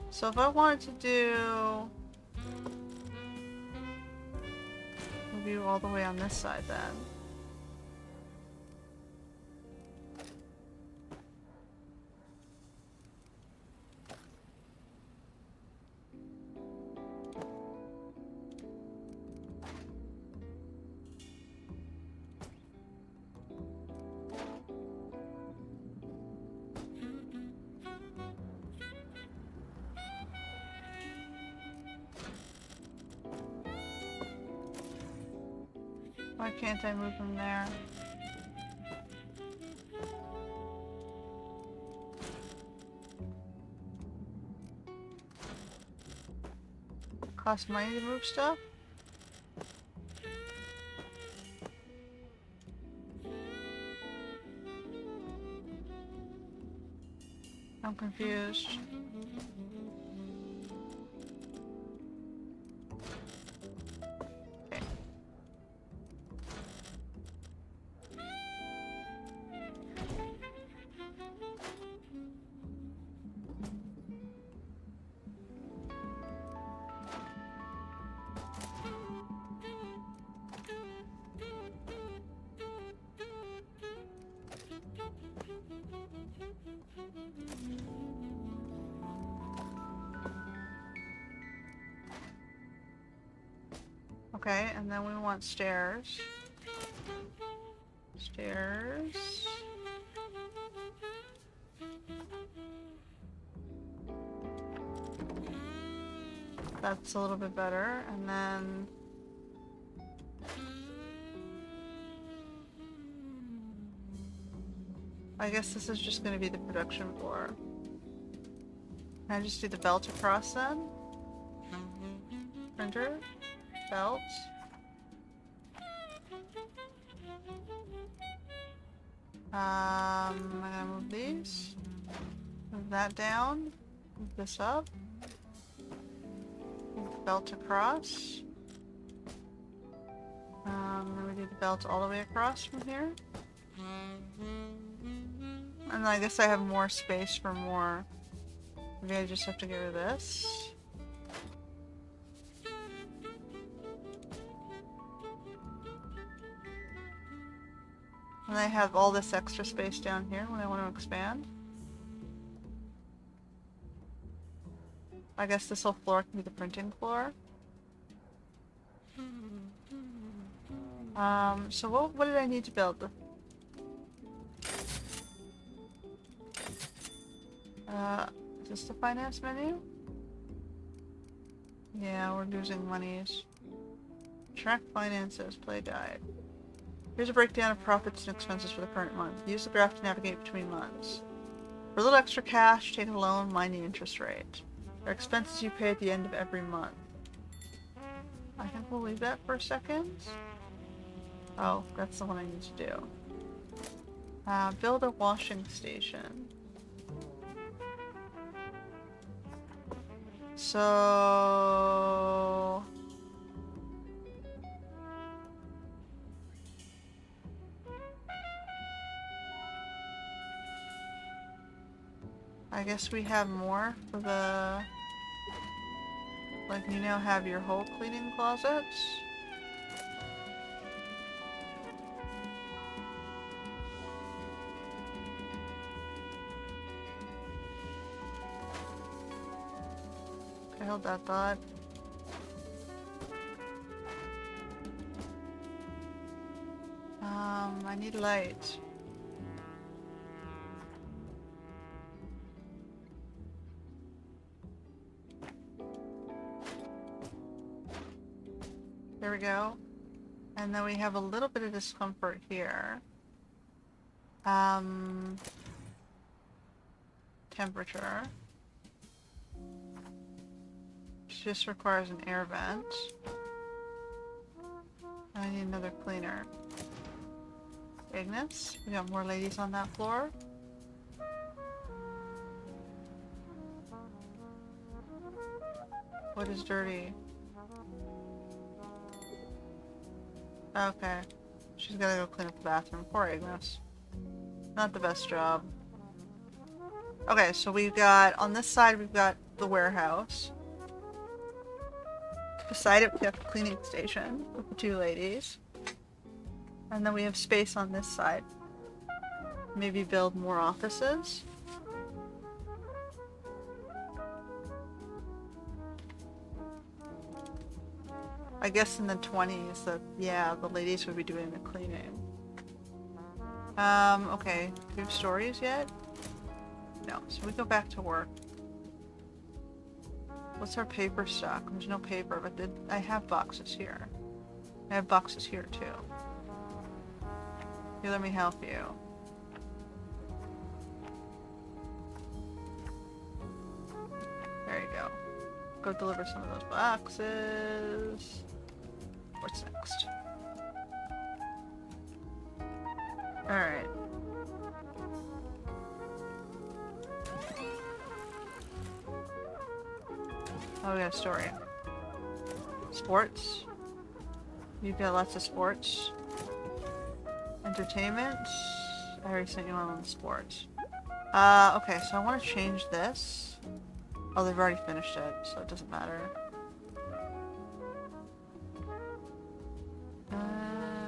So if I wanted to do... move you all the way on this side then. Why can't I move from there? Cost money to move stuff? I'm confused. Okay. Okay, and then we want stairs. Stairs. That's a little bit better, and then... I guess this is just going to be the production floor. Can I just do the belt across then? Printer? Belt? I'm gonna move these. Move that down. Move this up. Move the belt across. Then we do the belt all the way across from here. And I guess I have more space for more. Maybe I just have to get rid of this. And I have all this extra space down here when I want to expand. I guess this whole floor can be the printing floor. So what did I need to build? Is this the finance menu? Yeah, we're losing monies. Track finances, play guide. Here's a breakdown of profits and expenses for the current month. Use the graph to navigate between months. For a little extra cash, take a loan, mind the interest rate. There are expenses you pay at the end of every month. I think we'll leave that for a second. Oh, that's the one I need to do. Build a washing station. So... I guess we have more for the... Like, you now have your whole cleaning closets. Okay, hold that thought. I need light. There we go. And then we have a little bit of discomfort here. Temperature. Which just requires an air vent. I need another cleaner. Ignis, we got more ladies on that floor. What is dirty? Okay. She's gotta go clean up the bathroom. Poor Ignis. Not the best job. Okay, so we've got, on this side we've got the warehouse. Beside it we have the cleaning station with the two ladies. And then we have space on this side. Maybe build more offices. I guess in the 20s that, yeah, the ladies would be doing the cleaning. Okay. Do we have stories yet? No, so we go back to work. What's our paper stock? There's no paper, but I have boxes here. I have boxes here too. Here, let me help you. There you go. Go deliver some of those boxes. What's next? Alright. Oh, we got a story. Sports. You've got lots of sports. Entertainment. I already sent you on the sports. Okay, so I want to change this. Oh, they've already finished it, so it doesn't matter.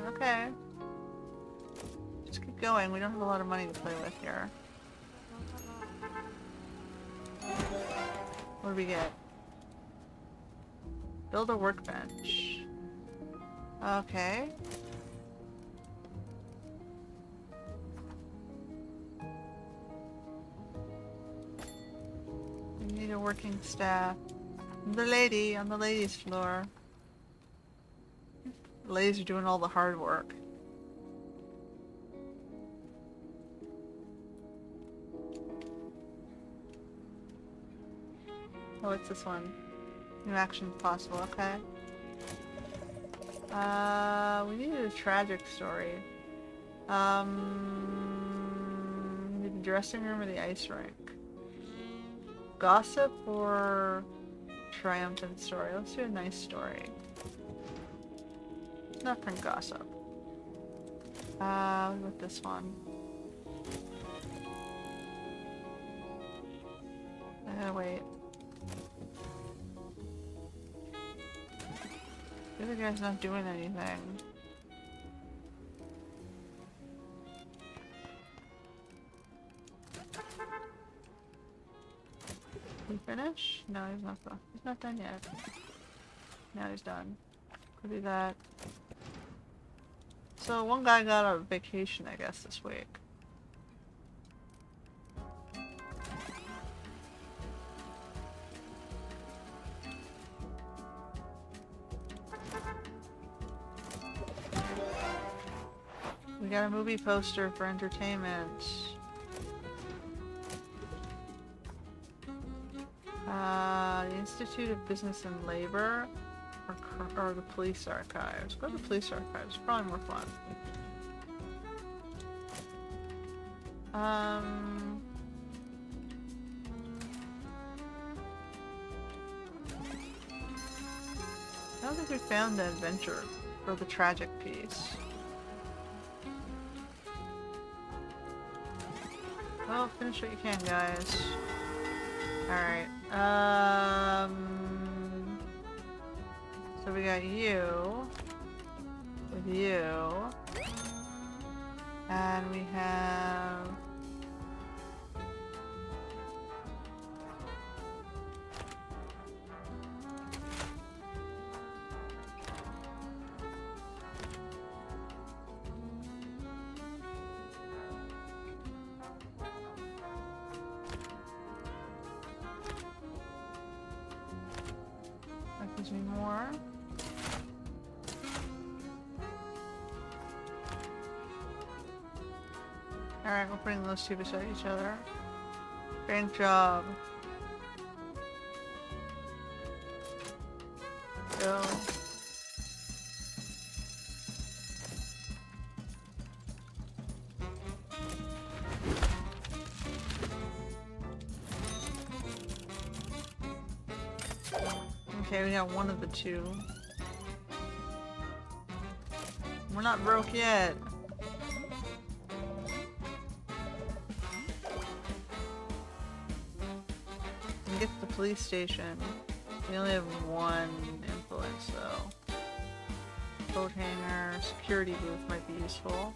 Okay. Just keep going. We don't have a lot of money to play with here. What do we get? Build a workbench. Okay. We need a working staff. The lady on the ladies' floor. The ladies are doing all the hard work. Oh, what's this one? New action possible, okay. We needed a tragic story. We need the dressing room or the ice rink. Gossip or triumphant story? Let's do a nice story. Nothing gossip. What about this one? Wait. The other guy's not doing anything. He finish? No, he's not done. He's not done yet. Now he's done. Could be that. So one guy got a vacation, I guess, this week. We got a movie poster for entertainment. The Institute of Business and Labor or the Police Archives. Go to the Police Archives. Probably more fun. I don't think we found the adventure for the tragic piece. Well, finish what you can, guys. Alright, so we got you, with you, and we have... That gives me more. Alright, we're putting those two beside each other. Great job. Go. Okay, we got one of the two. We're not broke yet. And get to the police station. We only have one influence though. Coat hanger, security booth might be useful.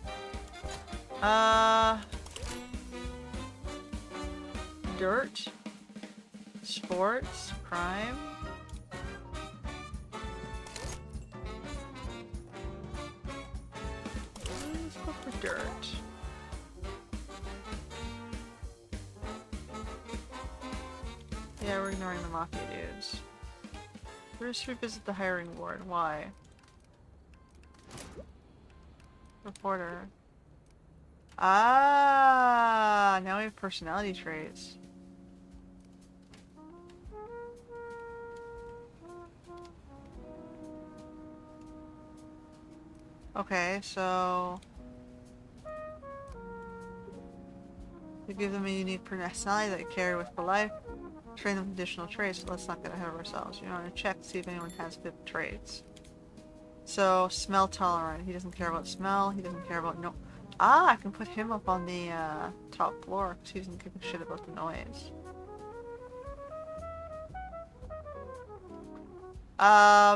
Dirt? Sports? Crime? Let's go for dirt. Yeah, we're ignoring the mafia dudes. First revisit the hiring board. Why? Reporter. Ah, now we have personality traits. Okay, so we give them a unique personality that they carry with for life. Train them with additional traits. Let's not get ahead of ourselves. You want to check to see if anyone has good traits. So, smell tolerant. He doesn't care about smell. He doesn't care about no. Ah, I can put him up on the top floor because he doesn't give a shit about the noise.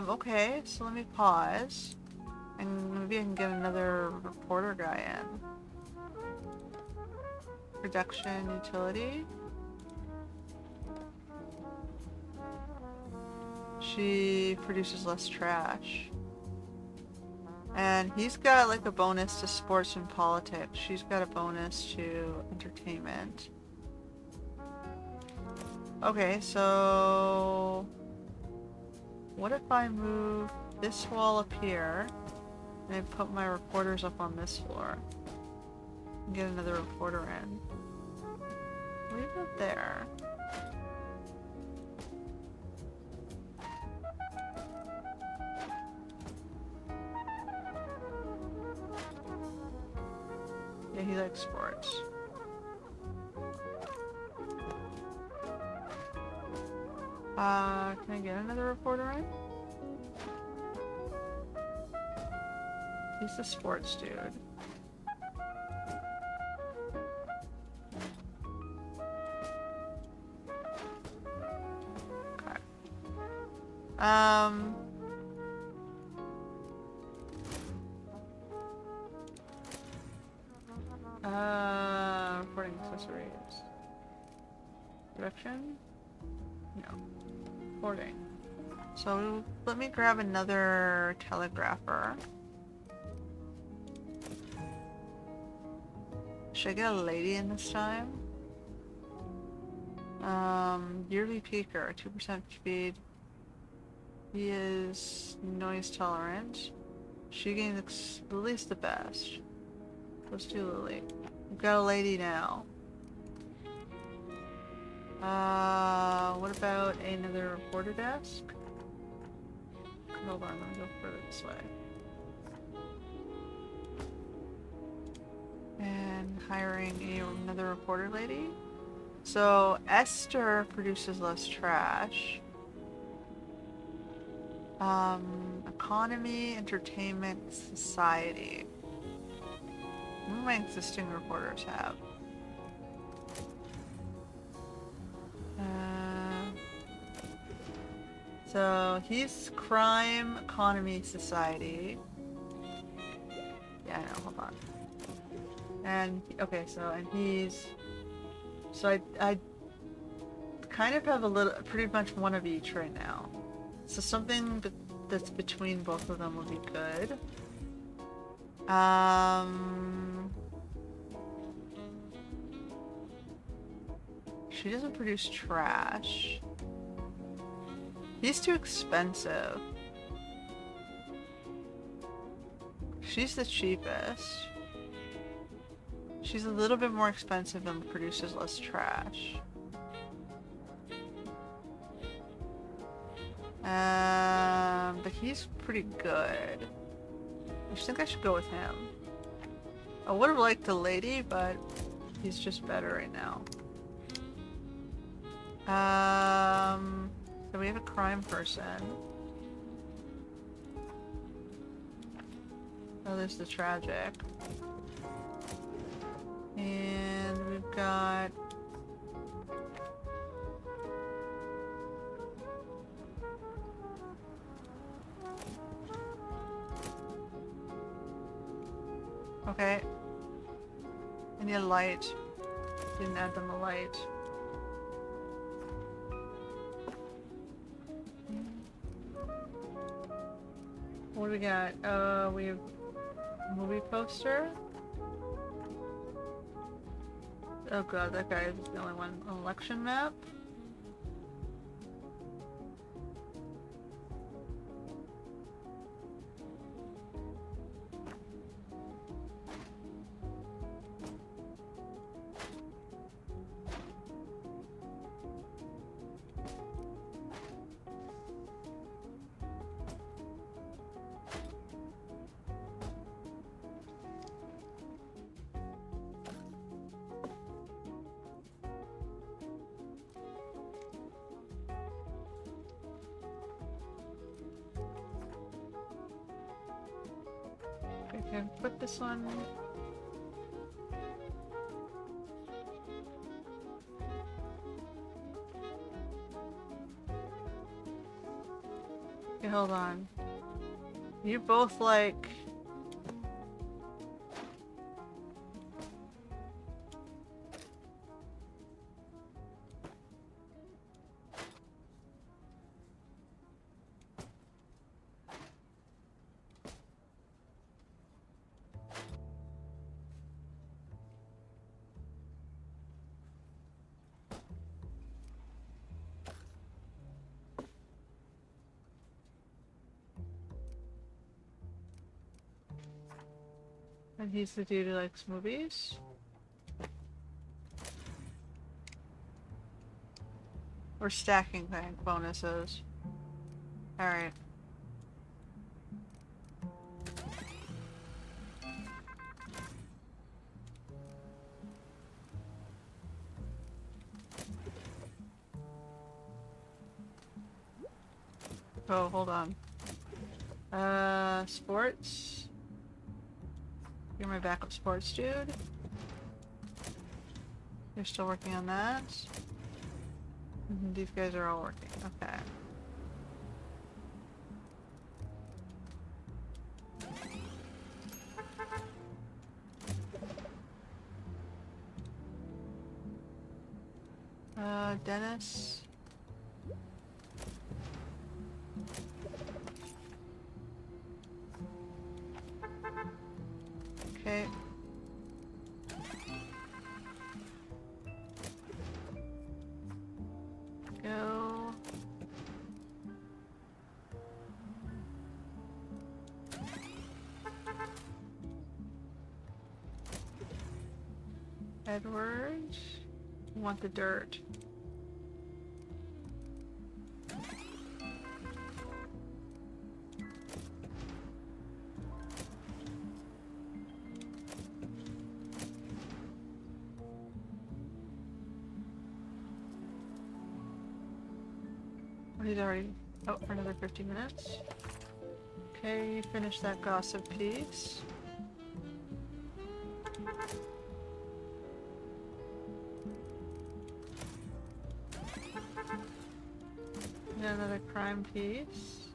Okay, so let me pause. And maybe I can get another reporter guy in. Production utility. She produces less trash. And he's got like a bonus to sports and politics. She's got a bonus to entertainment. Okay, so what if I move this wall up here and I put my reporters up on this floor and get another reporter in? Leave it there. Yeah, he likes sports. Can I get another reporter in? He's the sports dude. Okay. Reporting accessories. Direction? No. Reporting. So let me grab another telegrapher. Should I get a lady in this time? Yearly peaker, 2% speed. He is noise tolerant. She gains Lily's the best. Let's do Lily. We've got a lady now. What about another reporter desk? Hold on, let me go further this way. And hiring another reporter lady. So Esther produces less trash. Economy, entertainment, society. What do my existing reporters have? So he's crime, economy, society. Yeah, I know, hold on. And, okay, so, and he's... So I kind of have a little, pretty much one of each right now. So something that's between both of them would be good. She doesn't produce trash. He's too expensive. She's the cheapest. She's a little bit more expensive and produces less trash. But he's pretty good. I just think I should go with him. I would have liked the lady, but he's just better right now. So we have a crime person. Oh, there's the tragic. And we've got... Okay. I need a light. Didn't add them a light. What do we got? We have a movie poster. Oh god, that guy is the only one. An election map. Okay, put this one. Okay, hold on. You both like... And he's the dude who likes movies. We're stacking bonuses. Alright. Oh, hold on. Sports. You're my backup sports dude. You're still working on that. These guys are all working. Okay. Dennis. Okay. Go. Edward. You want the dirt. He's already out for another 50 minutes. Okay, finish that gossip piece. And another crime piece.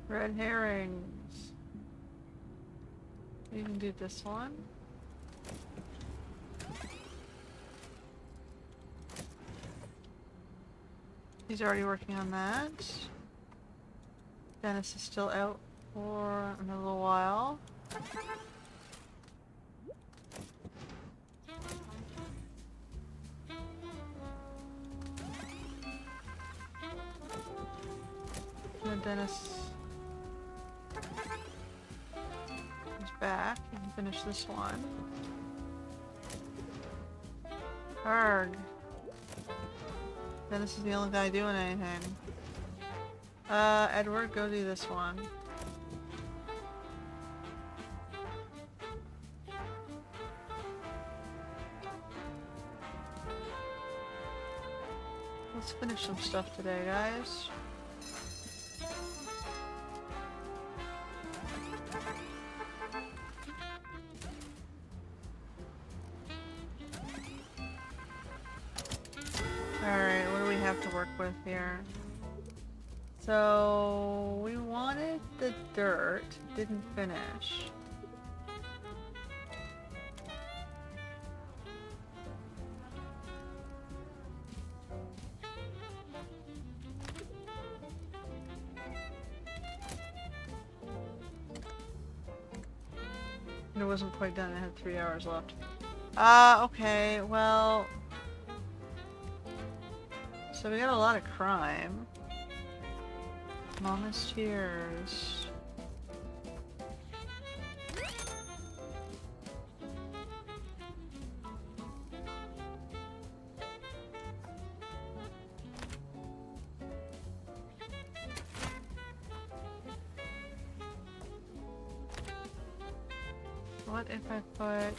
Red herrings. You can do this one. He's already working on that. Dennis is still out for another little while. And Dennis is back. You can finish this one. Arg. Then this is the only guy doing anything. Edward, go do this one. Let's finish some stuff today, guys. Alright, what do we have to work with here? So, we wanted the dirt, didn't finish. It wasn't quite done, I had 3 hours left. Okay, well... So we got a lot of crime. Mama's tears. What if I put...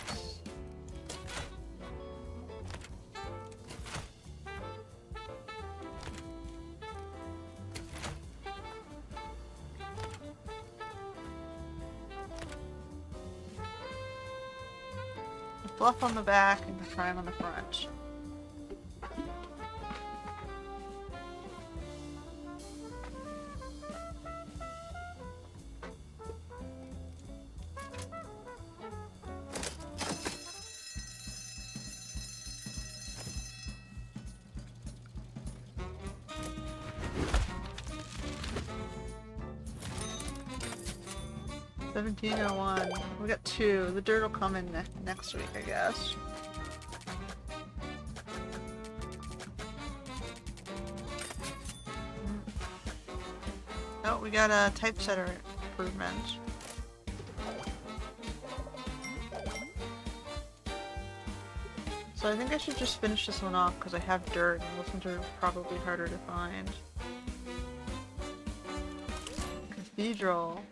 Bluff on the back and the crime on the front. $17.01. We got 2. The dirt will come in next week, I guess. Oh, we got a typesetter improvement. So I think I should just finish this one off because I have dirt and those ones are probably harder to find. Cathedral.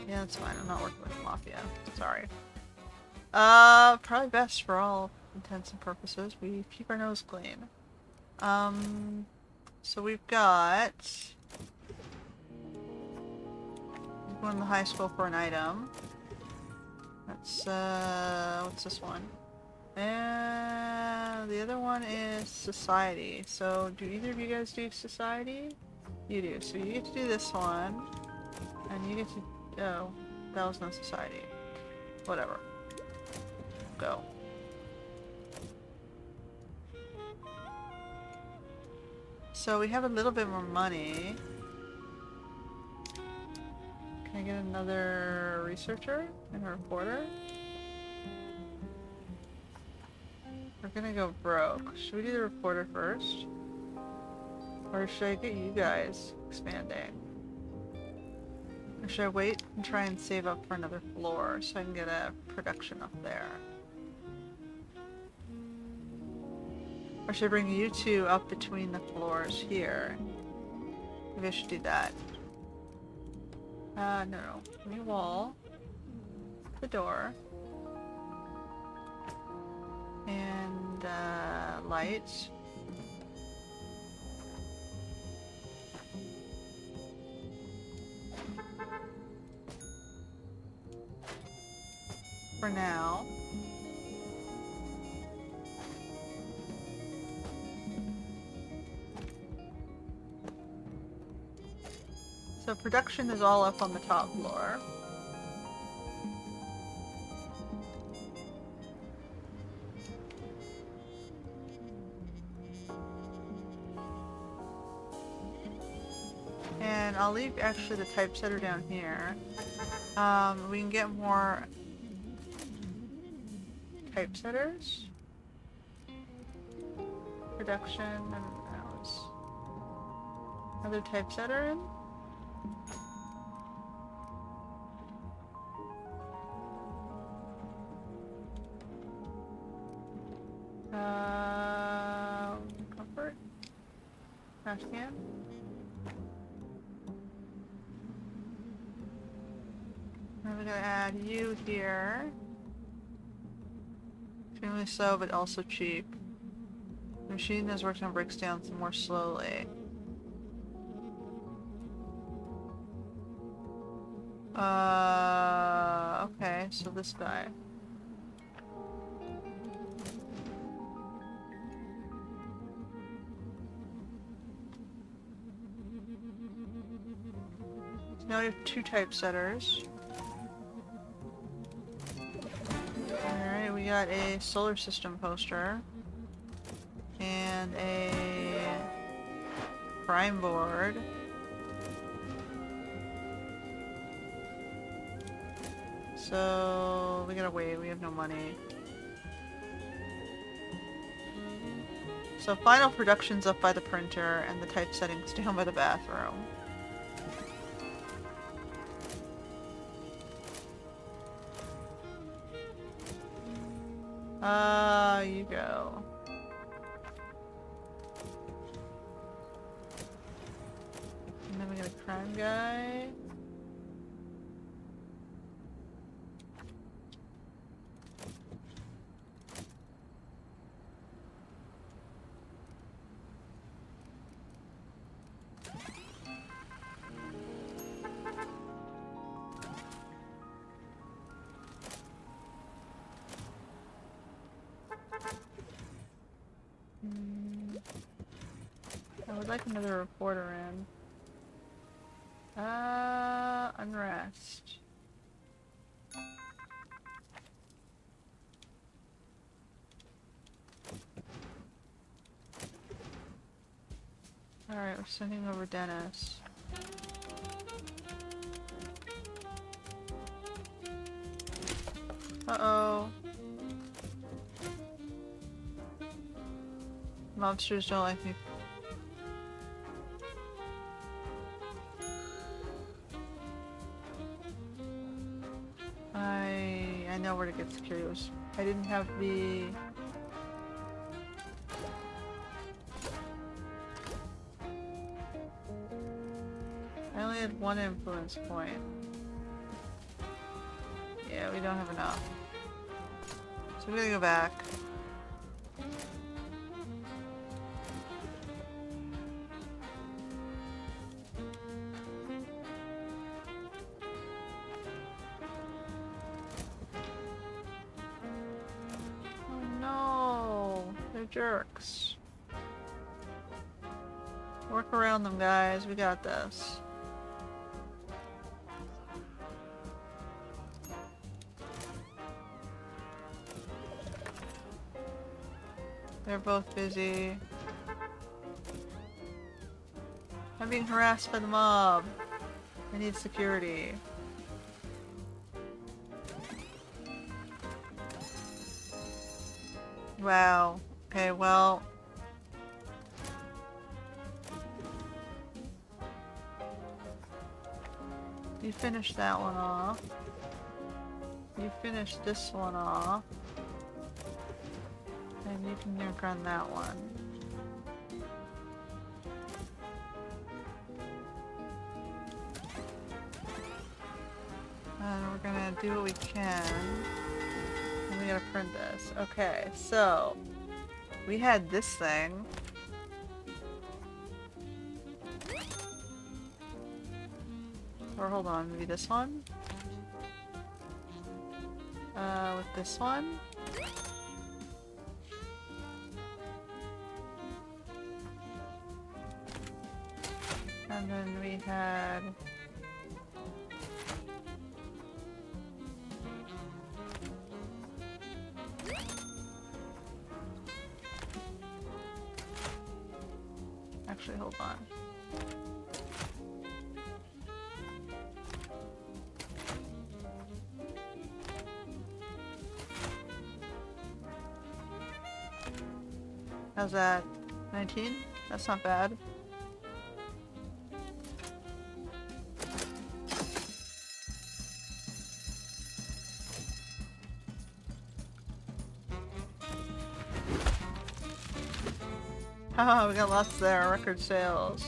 Yeah, that's fine. I'm not working with Mafia. Sorry. Probably best for all intents and purposes. We keep our nose clean. So we've got... Go in the high school for an item. That's, what's this one? And the other one is society. So do either of you guys do society? You do. So you get to do this one. And you get to... Oh, that was no society. Whatever. Go. So we have a little bit more money. Can I get another researcher and a reporter? We're gonna go broke. Should we do the reporter first? Or should I get you guys expanding? Or should I wait and try and save up for another floor so I can get a production up there? Or should I bring you two up between the floors here? Maybe I should do that. No. New wall. The door. And, lights. For now. So production is all up on the top floor. And I'll leave actually the typesetter down here. We can get more typesetters. Production, and that was another typesetter in. Comfort? Trash can? I'm gonna add you here. Extremely slow, but also cheap. The machine has worked on breaks down more slowly. Okay, so this guy. So now we have 2 typesetters. Alright, we got a solar system poster. And a crime board. So we gotta wait, we have no money. So final production's up by the printer and the typesetting's down by the bathroom. You go. And then we got a crime guy. I would like another reporter in. Unrest. Alright, we're sending over Dennis. Uh-oh. Mobsters don't like me. I know where to get securities. I didn't have the... I only had 1 influence point. Yeah, we don't have enough. So we're gonna go back. Oh no! They're jerks. Work around them, guys. We got this. They're both busy. I'm being harassed by the mob. I need security. Wow. Okay, well... You finish that one off. You finish this one off. And you can work on that one. And we're gonna do what we can. And we gotta print this. Okay, so we had this thing. Or hold on, maybe this one? With this one? And then we had... Actually, hold on. How's that? 19? That's not bad. Oh, we got lots there. Record sales.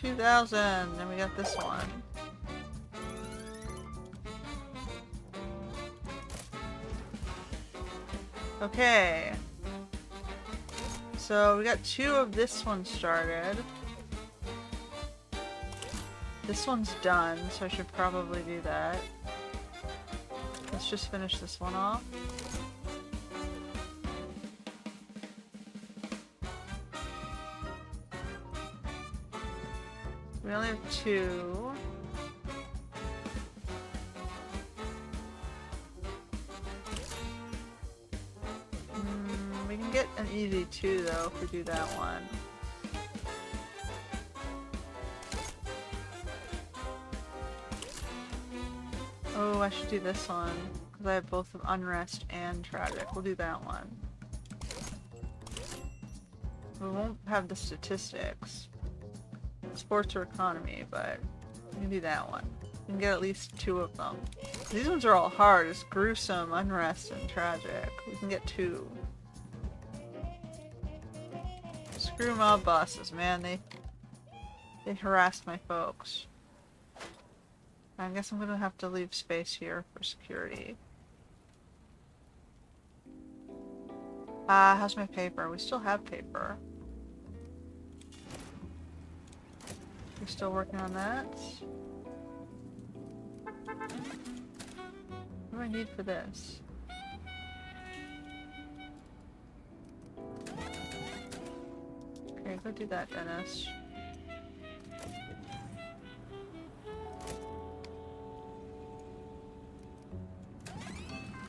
2,000. And we got this one. Okay. So we got 2 of this one started. This one's done, so I should probably do that. Let's just finish this one off. We only have 2. We can get an easy 2 though if we do that one. Oh, I should do this one because I have both of Unrest and Tragic. We'll do that one. We won't have the statistics. Sports or economy, but we can do that one. We can get at least 2 of them. These ones are all hard. It's Gruesome, Unrest, and Tragic. We can get 2. Screw mob bosses, man. They harassed my folks. I guess I'm gonna have to leave space here for security. How's my paper? We still have paper. We're still working on that. What do I need for this? Okay, go do that, Dennis.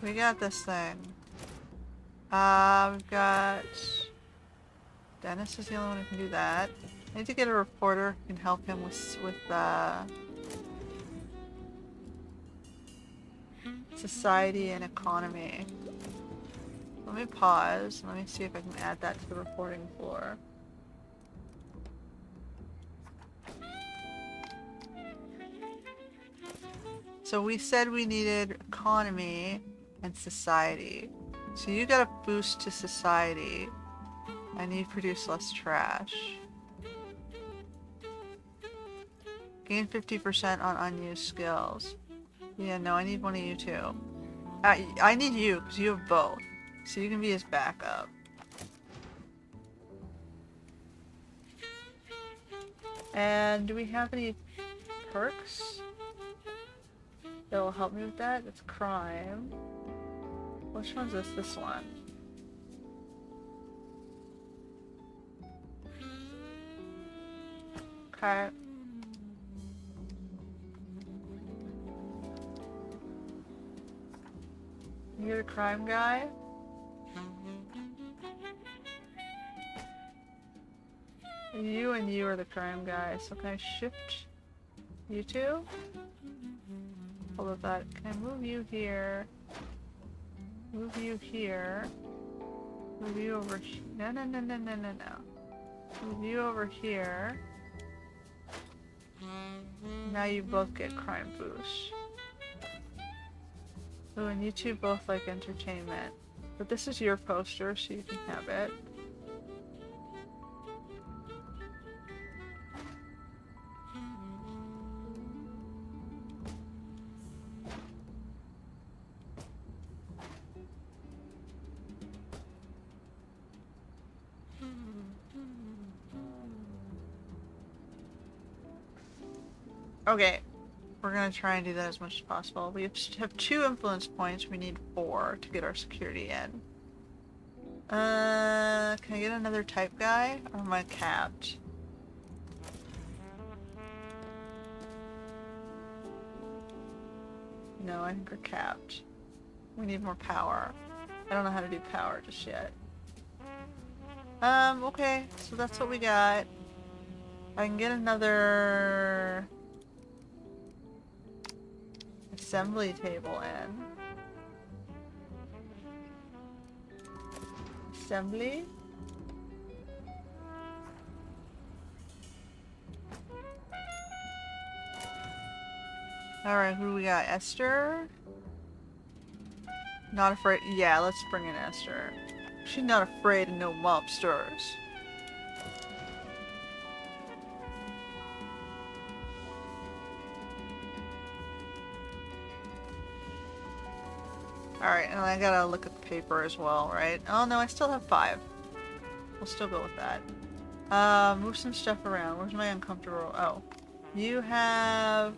We got this thing. We've got... Dennis is the only one who can do that. I need to get a reporter who can help him with society and economy. Let me pause. Let me see if I can add that to the reporting floor. So we said we needed economy and society. So you got a boost to society. I need to produce less trash. Gain 50% on unused skills. Yeah, no, I need one of you too. I need you, because you have both. So you can be his backup. And do we have any perks that will help me with that? It's crime. Which one's this? This one. Okay. You're the crime guy? You and you are the crime guy, so can I shift you two? Hold up that. Can I move you here? Move you here. Move you over here. No, no, no, no, no, no, no. Move you over here. Now you both get crime boost. Oh, and you two both like entertainment. But this is your poster, so you can have it. Okay, we're gonna try and do that as much as possible. We have 2 influence points, we need 4 to get our security in. Can I get another type guy? Or am I capped? No, I think we're capped. We need more power. I don't know how to do power just yet. Okay, so that's what we got. I can get another assembly table in. Assembly? Alright, who do we got? Esther? Not afraid. Yeah, let's bring in Esther. She's not afraid of no mobsters. Alright, and I gotta look at the paper as well, right? Oh no, I still have 5. We'll still go with that. Move some stuff around. Where's my uncomfortable? Oh. You have...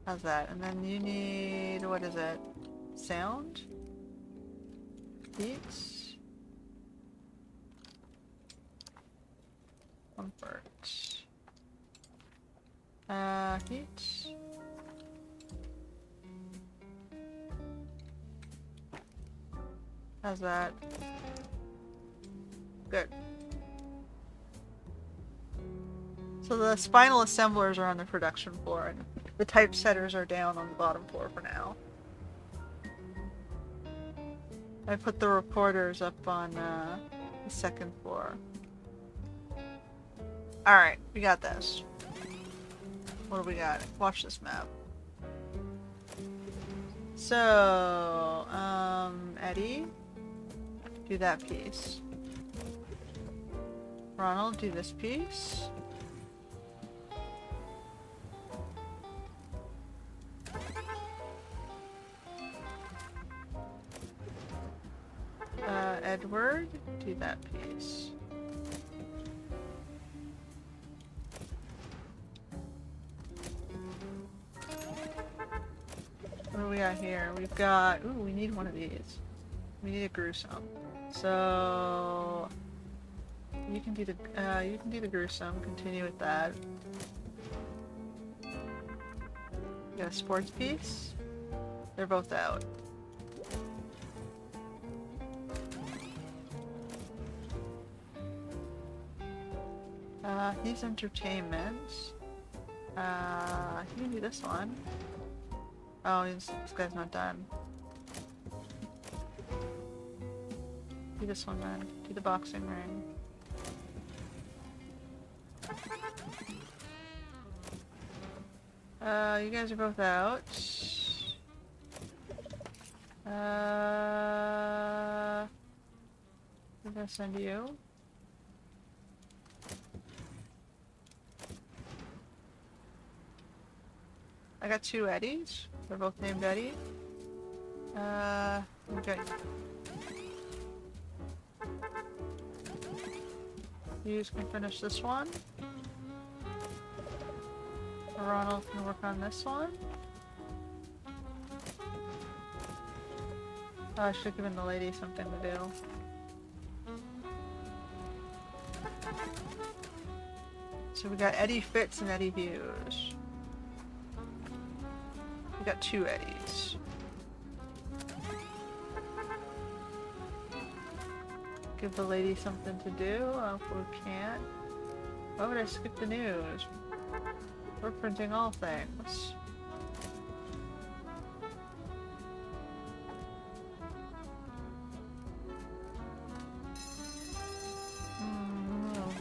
How's that? And then you need... What is it? Sound? Beats? Comfort. Heat? How's that? Good. So the spinal assemblers are on the production floor, and the typesetters are down on the bottom floor for now. I put the reporters up on the second floor. Alright, we got this. What do we got? Watch this map. So, Eddie, do that piece. Ronald, do this piece. Edward, do that piece. What do we got here? We've got... Ooh, we need one of these. We need a gruesome. So... You can do the gruesome. Continue with that. You got a sports piece? They're both out. He's entertainment. You can do this one. Oh, this guy's not done. Do this one then. Do the boxing ring. You guys are both out. I'm gonna send you. I got 2 Eddies. They're both named Eddie. Okay. You can finish this one. Ronald can work on this one. Oh, I should have given the lady something to do. So we got Eddie Fitz and Eddie Hughes. We got 2 Eddies. Give the lady something to do. Oh, we can't. Why would I skip the news? We're printing all things.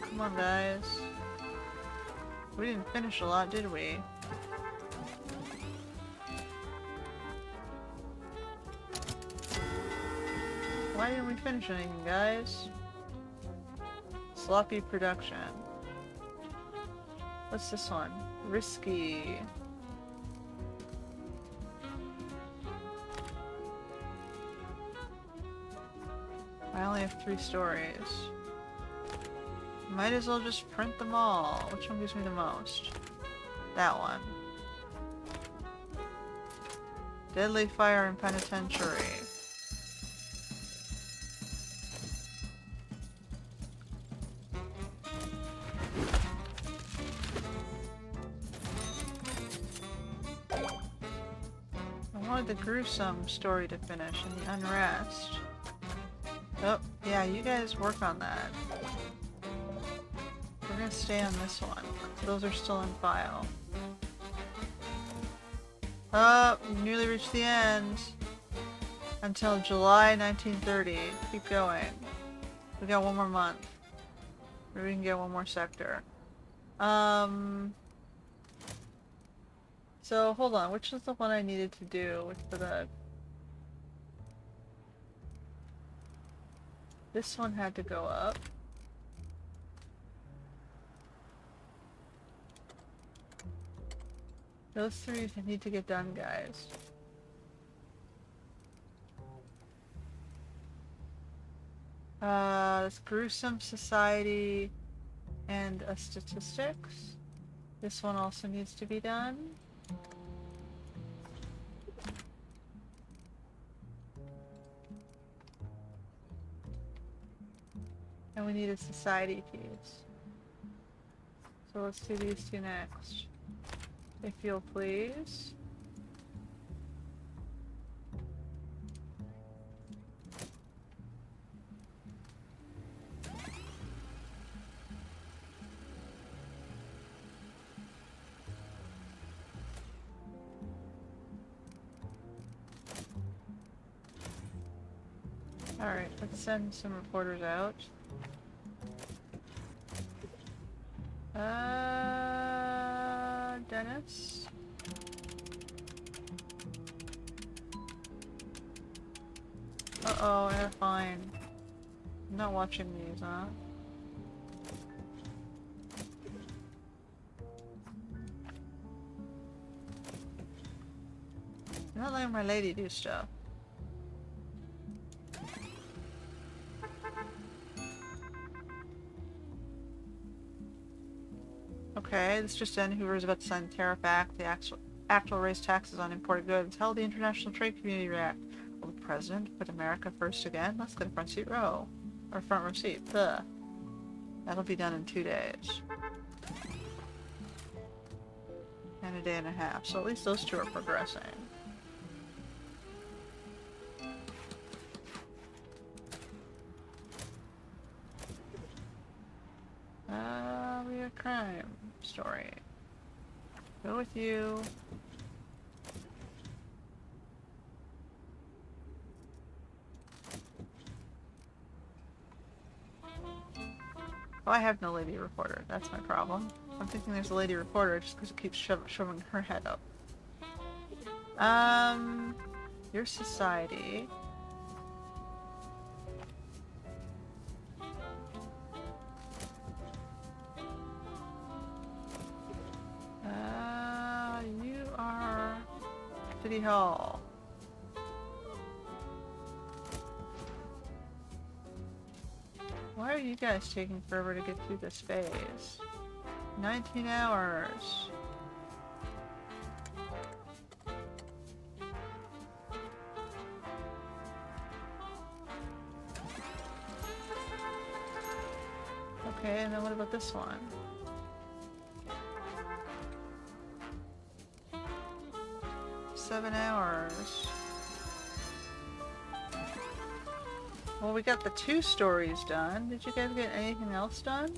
Come on, guys. We didn't finish a lot, did we? Why didn't we finish anything, guys? Sloppy production. What's this one? Risky. I only have 3 stories. Might as well just print them all. Which one gives me the most? That one. Deadly Fire in Penitentiary. I wanted the gruesome story to finish and the unrest. Oh, yeah, you guys work on that. We're gonna stay on this one. Those are still in file. Oh, you nearly reached the end. Until July 1930. Keep going. We got 1 more month. Maybe we can get 1 more sector. So, hold on. Which is the one I needed to do for the This one had to go up. Those three need to get done, guys. This gruesome society and a statistics. This one also needs to be done. And we need a society piece. So let's do these two next. If you'll please. Alright, let's send some reporters out. Dennis? Uh-oh, they're fine. I'm not watching these, huh? I'm not letting my lady do stuff. Okay, this just in. Hoover is about to sign the tariff act. The act will raise taxes on imported goods. How will the international trade community react? Will the president put America first again? Let's get a front seat row. Or front row seat. Ugh. That'll be done in 2 days. And a day and a half. So at least those two are progressing. We have crime story. Go with you. Oh, I have no lady reporter. That's my problem. I'm thinking there's a lady reporter just because it keeps shoving her head up. Your society. You are City Hall. Why are you guys taking forever to get through this phase? 19 hours. Okay, and then what about this one? Seven hours. Well, we got the 2 stories done. Did you guys get anything else done?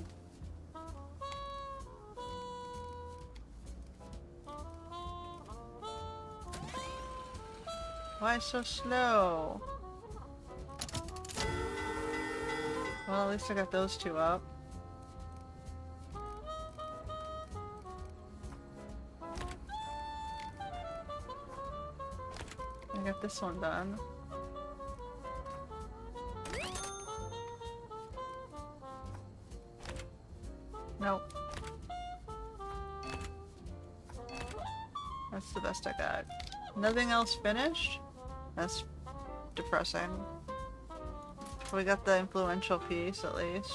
Why so slow? Well, at least I got those 2 up. I got this one done. Nope. That's the best I got. Nothing else finished? That's depressing. We got the influential piece, at least.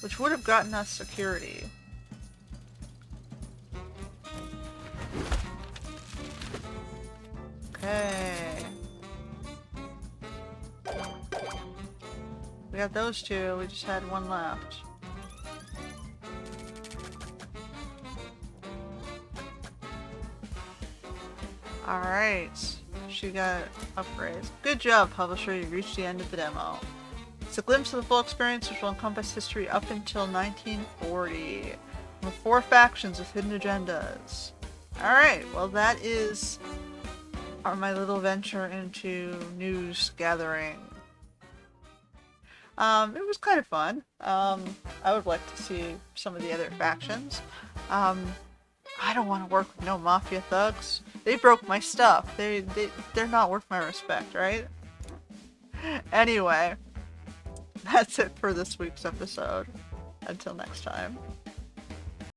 Which would have gotten us security. Okay. We got those 2, we just had 1 left. Alright. She got upgrades. Good job, publisher, you reached the end of the demo. It's a glimpse of the full experience which will encompass history up until 1940. With 4 factions with hidden agendas. Alright, well that is my little venture into news gathering. It was kind of fun. I would like to see some of the other factions. I don't want to work with no mafia thugs. They broke my stuff. They're not worth my respect, right? Anyway, that's it for this week's episode. Until next time.